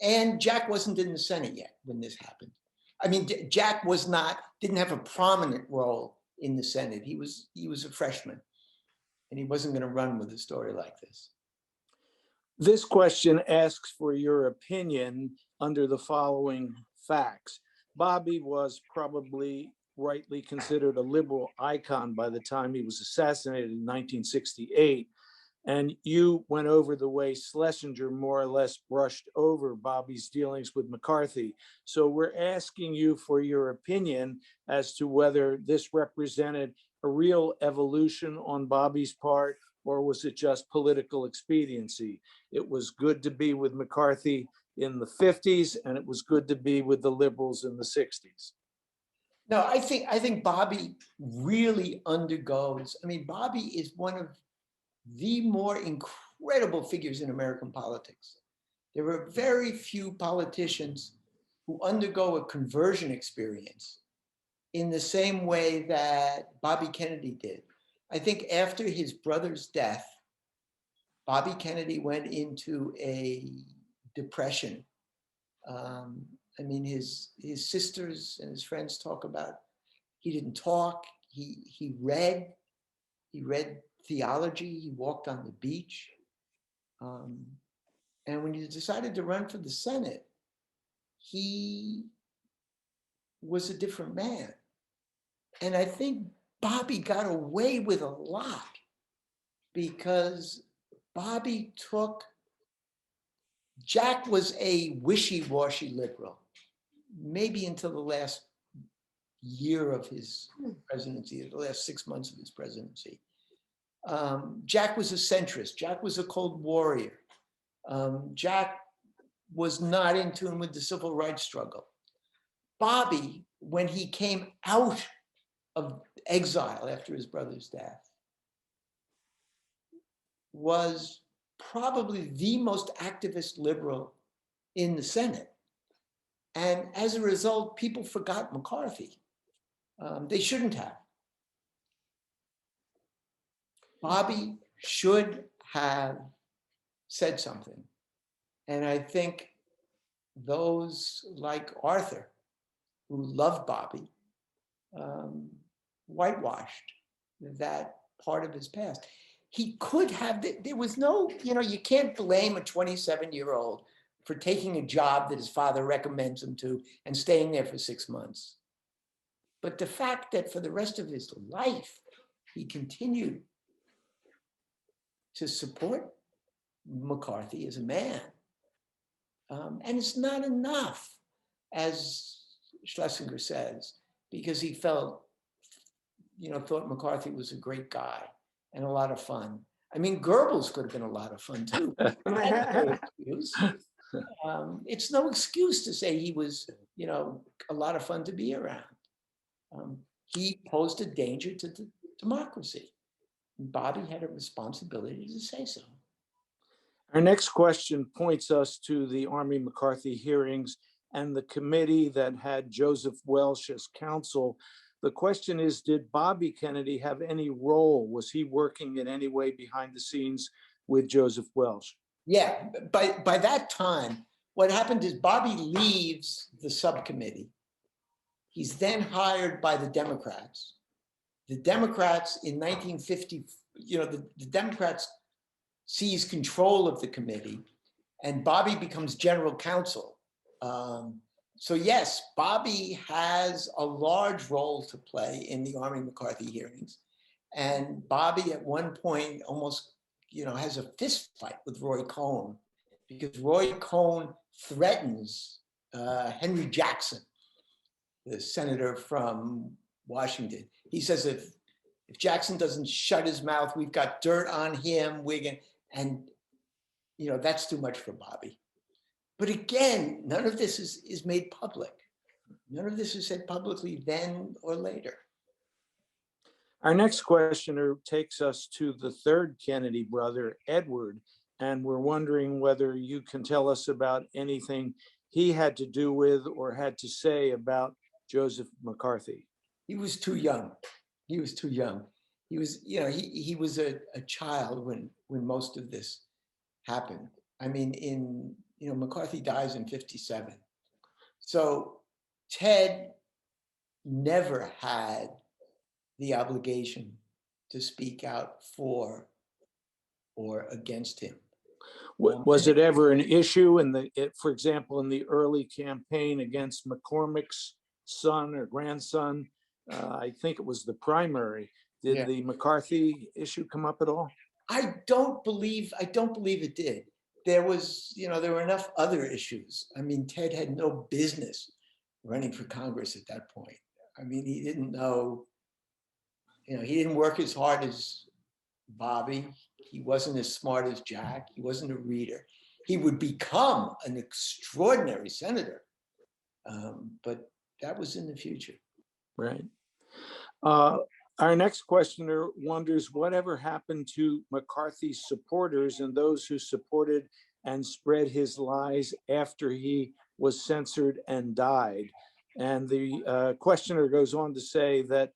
B: And Jack wasn't in the Senate yet when this happened. I mean, Jack didn't have a prominent role in the Senate. He was a freshman, and he wasn't going to run with a story like this.
A: This question asks for your opinion under the following facts. Bobby was probably rightly considered a liberal icon by the time he was assassinated in 1968. And you went over the way Schlesinger more or less brushed over Bobby's dealings with McCarthy. So we're asking you for your opinion as to whether this represented a real evolution on Bobby's part, or was it just political expediency? It was good to be with McCarthy in the 50s, and it was good to be with the liberals in the 60s.
B: No, I think Bobby really undergoes, I mean, Bobby is one of the more incredible figures in American politics. There are very few politicians who undergo a conversion experience in the same way that Bobby Kennedy did. I think after his brother's death, Bobby Kennedy went into a depression. I mean, his sisters and his friends talk about he didn't talk. He read theology. He walked on the beach. And when he decided to run for the Senate, he was a different man. And I think Bobby got away with a lot because Bobby took, Jack was a wishy-washy liberal, maybe until the last year of his presidency, the last 6 months of his presidency. Jack was a centrist. Jack was a cold warrior. Jack was not in tune with the civil rights struggle. Bobby, when he came out of exile after his brother's death, was probably the most activist liberal in the Senate. And as a result, people forgot McCarthy. They shouldn't have. Bobby should have said something. And I think those like Arthur, who loved Bobby, whitewashed that part of his past. He could have, there was no, you can't blame a 27-year-old for taking a job that his father recommends him to and staying there for 6 months. But the fact that for the rest of his life, he continued to support McCarthy as a man. And it's not enough, as Schlesinger says, because he felt, thought McCarthy was a great guy and a lot of fun. I mean, Goebbels could have been a lot of fun too. It's no excuse to say he was, a lot of fun to be around. He posed a danger to the democracy. Bobby had a responsibility to say so.
A: Our next question points us to the Army McCarthy hearings and the committee that had Joseph Welch as counsel. The question is, did Bobby Kennedy have any role? Was he working in any way behind the scenes with Joseph Welch?
B: Yeah, by that time, what happened is Bobby leaves the subcommittee. He's then hired by the Democrats. The Democrats in 1950, the Democrats seize control of the committee, and Bobby becomes general counsel. So yes, Bobby has a large role to play in the Army McCarthy hearings. And Bobby at one point almost, has a fist fight with Roy Cohn, because Roy Cohn threatens Henry Jackson, the senator from Washington. He says, if Jackson doesn't shut his mouth, we've got dirt on him, and that's too much for Bobby. But again, none of this is made public. None of this is said publicly then or later.
A: Our next questioner takes us to the third Kennedy brother, Edward, and we're wondering whether you can tell us about anything he had to do with or had to say about Joseph McCarthy.
B: He was too young. He was too young. He was, he was a child when most of this happened. I mean, McCarthy dies in 1957. So Ted never had the obligation to speak out for or against him.
A: Was it ever an issue for example, in the early campaign against McCormick's son or grandson? I think it was the primary. Did the McCarthy issue come up at all?
B: I don't believe it did. There was, there were enough other issues. I mean, Ted had no business running for Congress at that point. I mean, he didn't know, he didn't work as hard as Bobby. He wasn't as smart as Jack. He wasn't a reader. He would become an extraordinary senator, but that was in the future.
A: Right. Our next questioner wonders whatever happened to McCarthy's supporters and those who supported and spread his lies after he was censored and died. And the questioner goes on to say that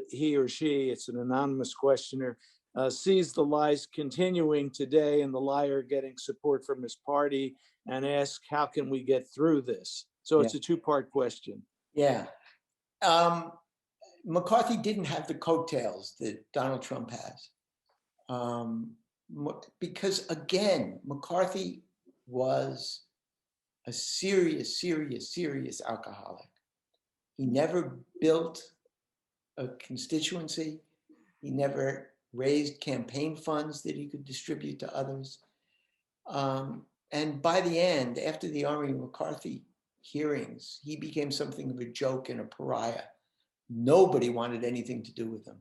A: he or she, it's an anonymous questioner, sees the lies continuing today and the liar getting support from his party, and asks, how can we get through this? So it's a two-part question.
B: Yeah. McCarthy didn't have the coattails that Donald Trump has. Because again, McCarthy was a serious alcoholic. He never built a constituency. He never raised campaign funds that he could distribute to others. And by the end, after the Army McCarthy hearings, he became something of a joke and a pariah. Nobody wanted anything to do with him.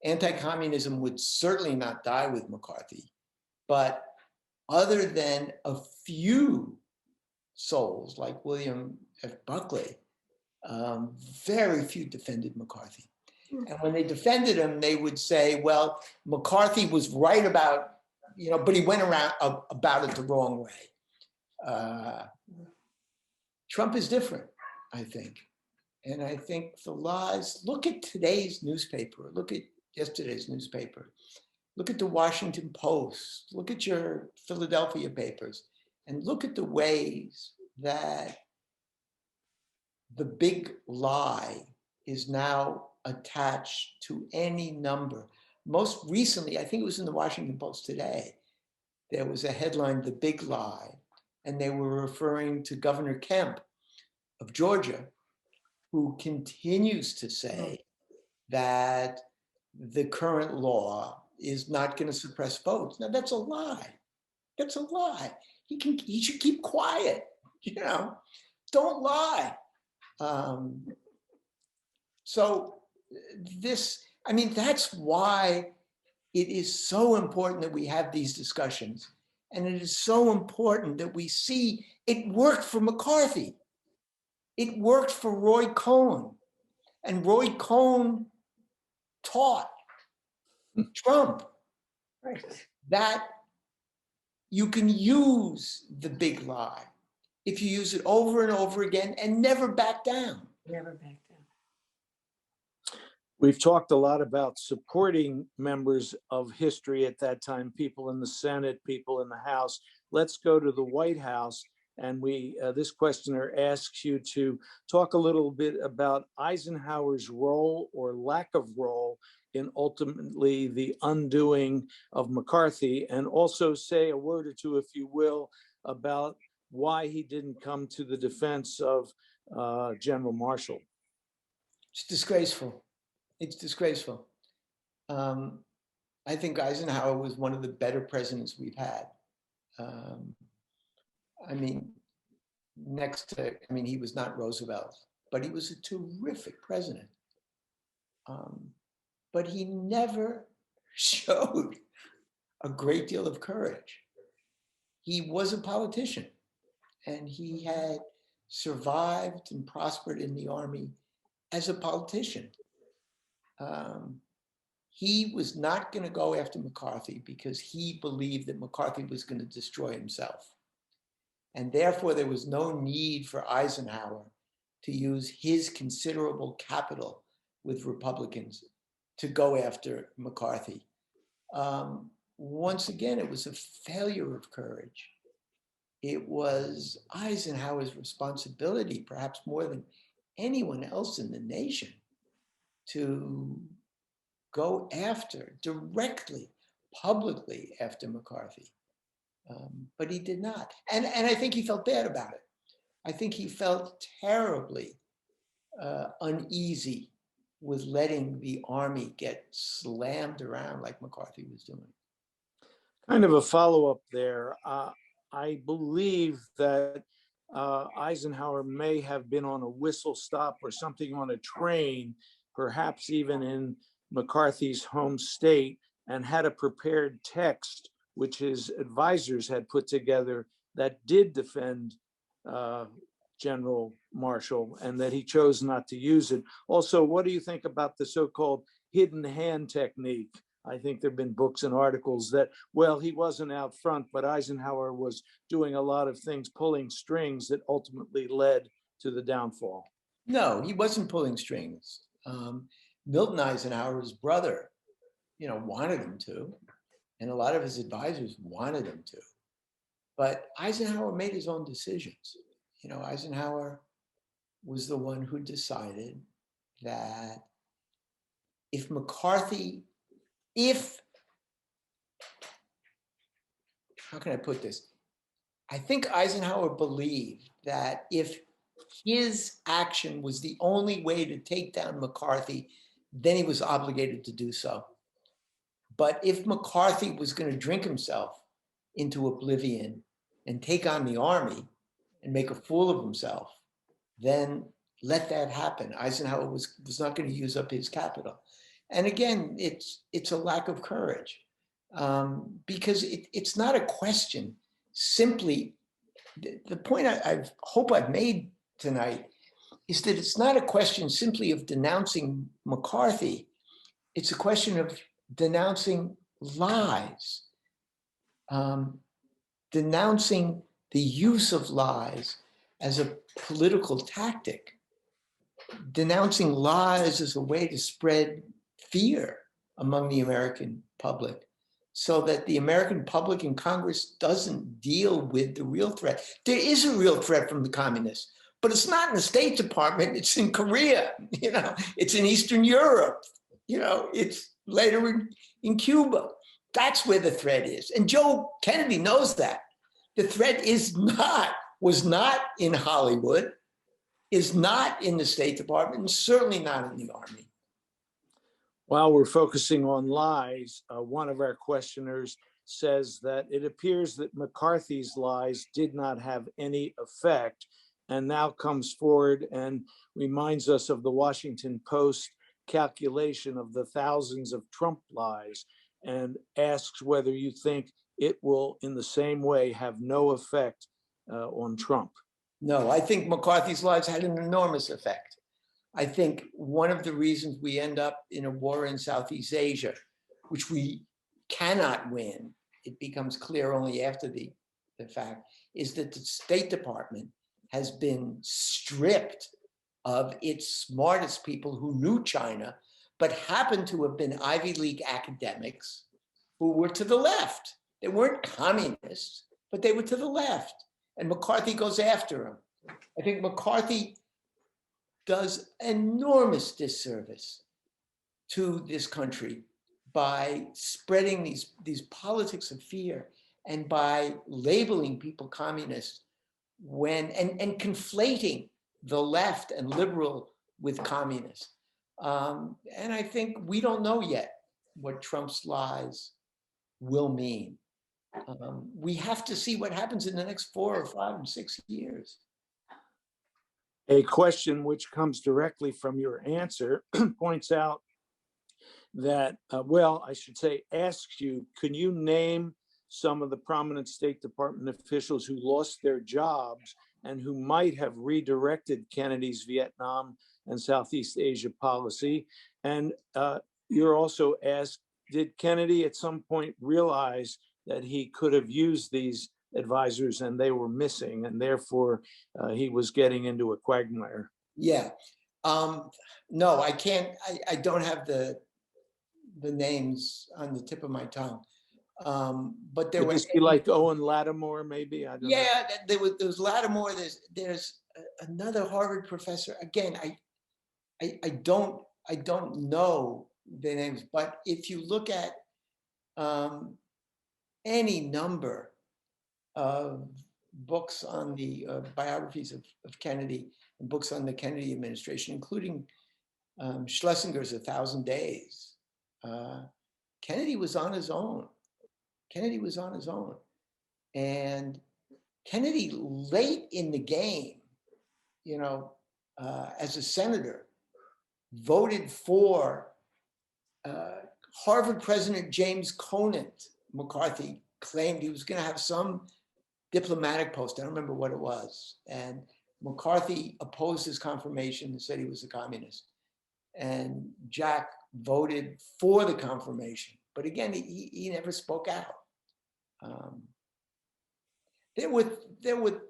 B: Anti-communism would certainly not die with McCarthy, but other than a few souls like William F. Buckley, very few defended McCarthy. And when they defended him, they would say, well, McCarthy was right about, but he went around about it the wrong way. Trump is different, I think. And I think the lies, look at today's newspaper, look at yesterday's newspaper, look at the Washington Post, look at your Philadelphia papers, and look at the ways that the big lie is now attached to any number. Most recently, I think it was in the Washington Post today, there was a headline, The Big Lie, and they were referring to Governor Kemp of Georgia, who continues to say that the current law is not going to suppress votes. Now that's a lie. That's a lie. He should keep quiet. Don't lie. So that's why it is so important that we have these discussions. And it is so important that we see it worked for McCarthy. It worked for Roy Cohn. And Roy Cohn taught Trump that you can use the big lie if you use it over and over again and never back down.
C: Never back down.
A: We've talked a lot about supporting members of history at that time, people in the Senate, people in the House. Let's go to the White House. And this questioner asks you to talk a little bit about Eisenhower's role or lack of role in ultimately the undoing of McCarthy, and also say a word or two, if you will, about why he didn't come to the defense of General Marshall.
B: It's disgraceful. It's disgraceful. I think Eisenhower was one of the better presidents we've had. He was not Roosevelt, but he was a terrific president. But he never showed a great deal of courage. He was a politician, and he had survived and prospered in the Army as a politician. He was not going to go after McCarthy because he believed that McCarthy was going to destroy himself. And therefore, there was no need for Eisenhower to use his considerable capital with Republicans to go after McCarthy. Once again, it was a failure of courage. It was Eisenhower's responsibility, perhaps more than anyone else in the nation, to go after directly, publicly after McCarthy. But he did not. And I think he felt bad about it. I think he felt terribly uneasy with letting the Army get slammed around like McCarthy was doing.
A: Kind of a follow-up there. I believe that Eisenhower may have been on a whistle stop or something on a train, perhaps even in McCarthy's home state, and had a prepared text which his advisors had put together that did defend General Marshall, and that he chose not to use it. Also, what do you think about the so-called hidden hand technique? I think there have been books and articles that, well, he wasn't out front, but Eisenhower was doing a lot of things, pulling strings that ultimately led to the downfall.
B: No, he wasn't pulling strings. Milton Eisenhower, his brother, wanted him to, and a lot of his advisors wanted him to. But Eisenhower made his own decisions. Eisenhower was the one who decided that if how can I put this? I think Eisenhower believed that if his action was the only way to take down McCarthy, then he was obligated to do so. But if McCarthy was going to drink himself into oblivion and take on the army and make a fool of himself, then let that happen. Eisenhower was not going to use up his capital. And again, it's a lack of courage, because it's not a question simply. The point I hope I've made tonight is that it's not a question simply of denouncing McCarthy. It's a question of denouncing lies, denouncing the use of lies as a political tactic, denouncing lies as a way to spread fear among the American public, so that the American public and Congress doesn't deal with the real threat. There is a real threat from the communists, but it's not in the State Department, it's in Korea, it's in Eastern Europe, it's later in Cuba. That's where the threat is. And Joe Kennedy knows that. The threat was not in Hollywood, is not in the State Department, and certainly not in the Army.
A: While we're focusing on lies, one of our questioners says that it appears that McCarthy's lies did not have any effect, and now comes forward and reminds us of the Washington Post calculation of the thousands of Trump lies, and asks whether you think it will, in the same way, have no effect on Trump.
B: No, I think McCarthy's lies had an enormous effect. I think one of the reasons we end up in a war in Southeast Asia, which we cannot win, it becomes clear only after the fact, is that the State Department has been stripped of its smartest people who knew China, but happened to have been Ivy League academics who were to the left. They weren't communists, but they were to the left. And McCarthy goes after them. I think McCarthy does enormous disservice to this country by spreading these politics of fear and by labeling people communists and conflating the left and liberal with communist. And I think we don't know yet what Trump's lies will mean. We have to see what happens in the next 4 or 5 and 6 years.
A: A question which comes directly from your answer points out that, asks you, can you name some of the prominent State Department officials who lost their jobs and who might have redirected Kennedy's Vietnam and Southeast Asia policy? And you're also asked, did Kennedy at some point realize that he could have used these advisors and they were missing, and therefore he was getting into a quagmire?
B: Yeah. No, I can't. I don't have the names on the tip of my tongue. But there
A: Would this be like Owen Lattimore, maybe? I don't know.
B: there was Lattimore. There's another Harvard professor. Again, I don't know their names, but if you look at any number of books on the biographies of Kennedy and books on the Kennedy administration, including Schlesinger's 1,000 Days, Kennedy was on his own. Kennedy was on his own. And Kennedy, late in the game, as a senator, voted for Harvard President James Conant. McCarthy claimed he was going to have some diplomatic post. I don't remember what it was. And McCarthy opposed his confirmation and said he was a communist. And Jack voted for the confirmation. But again, he never spoke out. There were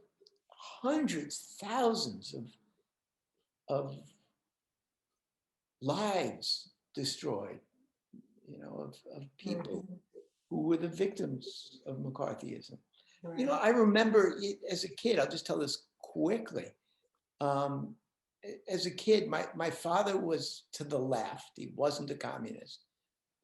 B: hundreds, thousands of lives destroyed, of people who were the victims of McCarthyism. I remember as a kid, I'll just tell this quickly. As a kid, my father was to the left. He wasn't a communist.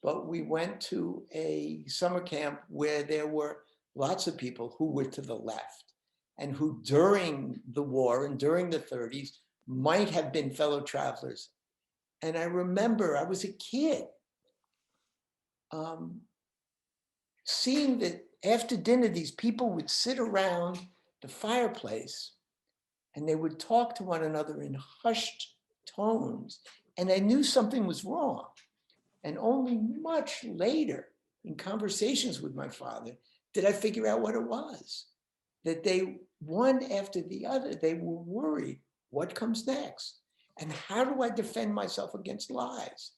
B: But we went to a summer camp where there were lots of people who were to the left and who during the war and during the 30s might have been fellow travelers. And I remember I was a kid seeing that after dinner, these people would sit around the fireplace and they would talk to one another in hushed tones. And I knew something was wrong. And only much later, in conversations with my father, did I figure out what it was. That they, one after the other, they were worried, what comes next? And how do I defend myself against lies?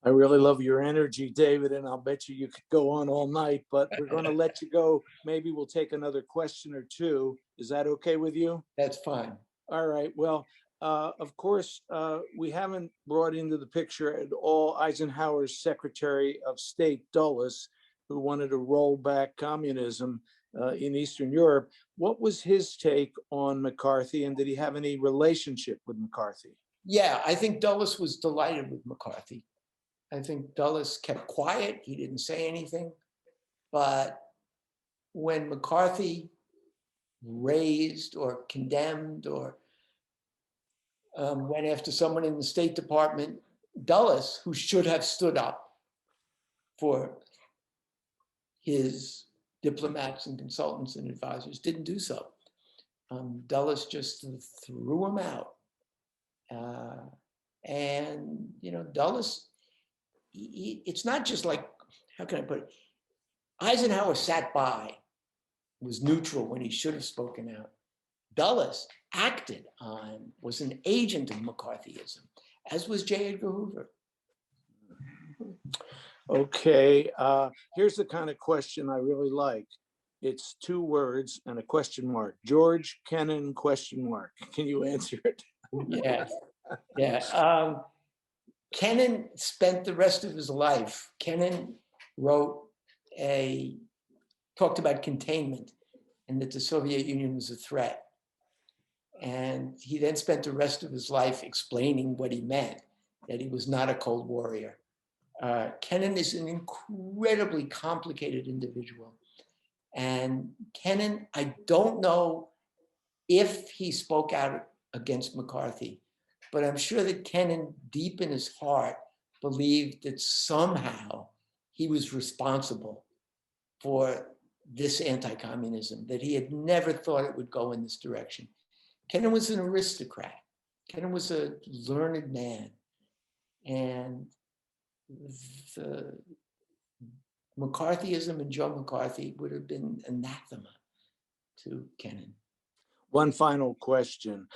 A: I really love your energy, David, and I'll bet you could go on all night, but we're going to let you go. Maybe we'll take another question or two. Is that okay with you?
B: That's fine.
A: All right. Well, of course, we haven't brought into the picture at all Eisenhower's Secretary of State, Dulles, who wanted to roll back communism in Eastern Europe. What was his take on McCarthy, and did he have any relationship with McCarthy?
B: Yeah, I think Dulles was delighted with McCarthy. I think Dulles kept quiet. He didn't say anything. But when McCarthy raised or condemned or went after someone in the State Department, Dulles, who should have stood up for his diplomats and consultants and advisors, didn't do so. Dulles just threw him out. And, Dulles, it's not just like, how can I put it? Eisenhower sat by, was neutral when he should have spoken out. Dulles acted on, was an agent of McCarthyism, as was J. Edgar Hoover.
A: Okay, here's the kind of question I really like. It's 2 words and a question mark. George Kennan question mark. Can you answer it?
B: Yeah. Kennan spent the rest of his life. Kennan talked about containment and that the Soviet Union was a threat. And he then spent the rest of his life explaining what he meant, that he was not a Cold Warrior. Kennan is an incredibly complicated individual. And Kennan, I don't know if he spoke out against McCarthy, but I'm sure that Kennan, deep in his heart, believed that somehow he was responsible for this anti-communism, that he had never thought it would go in this direction. Kennan was an aristocrat. Kennan was a learned man. And the McCarthyism and Joe McCarthy would have been anathema to Kennan.
A: One final question.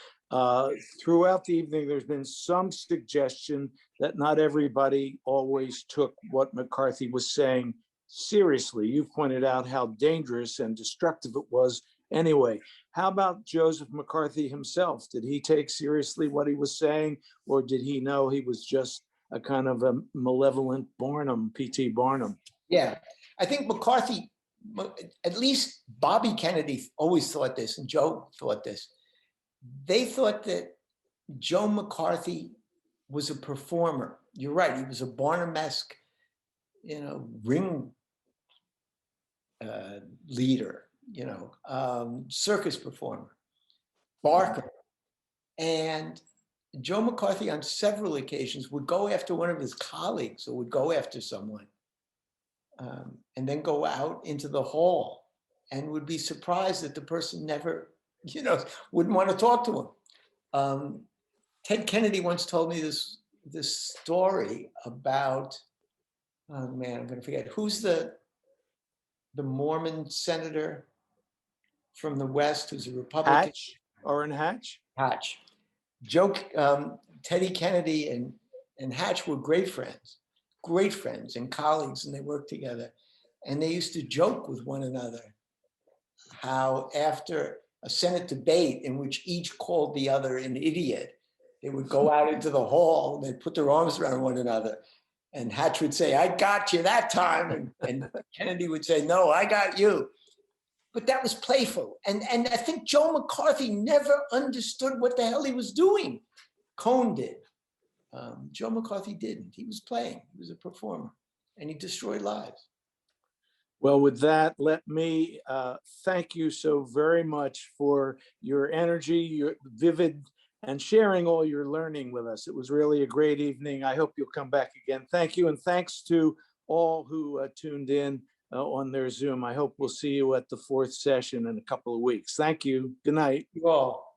A: Throughout the evening, there's been some suggestion that not everybody always took what McCarthy was saying seriously. You've pointed out how dangerous and destructive it was anyway. How about Joseph McCarthy himself? Did he take seriously what he was saying, or did he know he was just a kind of a malevolent Barnum, P.T. Barnum?
B: Yeah, I think McCarthy, at least Bobby Kennedy always thought this, and Joe thought this. They thought that Joe McCarthy was a performer. You're right, he was a Barnum-esque, ring leader, circus performer, barker. And Joe McCarthy on several occasions would go after one of his colleagues or would go after someone and then go out into the hall and would be surprised that the person never, wouldn't want to talk to him. Ted Kennedy once told me this story about, oh man, I'm going to forget, who's the Mormon senator from the West who's a Republican?
A: Hatch, Orrin Hatch?
B: Hatch. Teddy Kennedy and Hatch were great friends and colleagues, and they worked together. And they used to joke with one another how after a Senate debate in which each called the other an idiot, They would go out into the hall and they'd put their arms around one another. And Hatch would say, I got you that time. And Kennedy would say, no, I got you. But that was playful. And I think Joe McCarthy never understood what the hell he was doing. Cohn did. Joe McCarthy didn't. He was playing. He was a performer. And he destroyed lives.
A: Well, with that, let me thank you so very much for your energy, your vivid, and sharing all your learning with us. It was really a great evening. I hope you'll come back again. Thank you. And thanks to all who tuned in on their Zoom. I hope we'll see you at the 4th session in a couple of weeks. Thank you. Good night.
B: You all.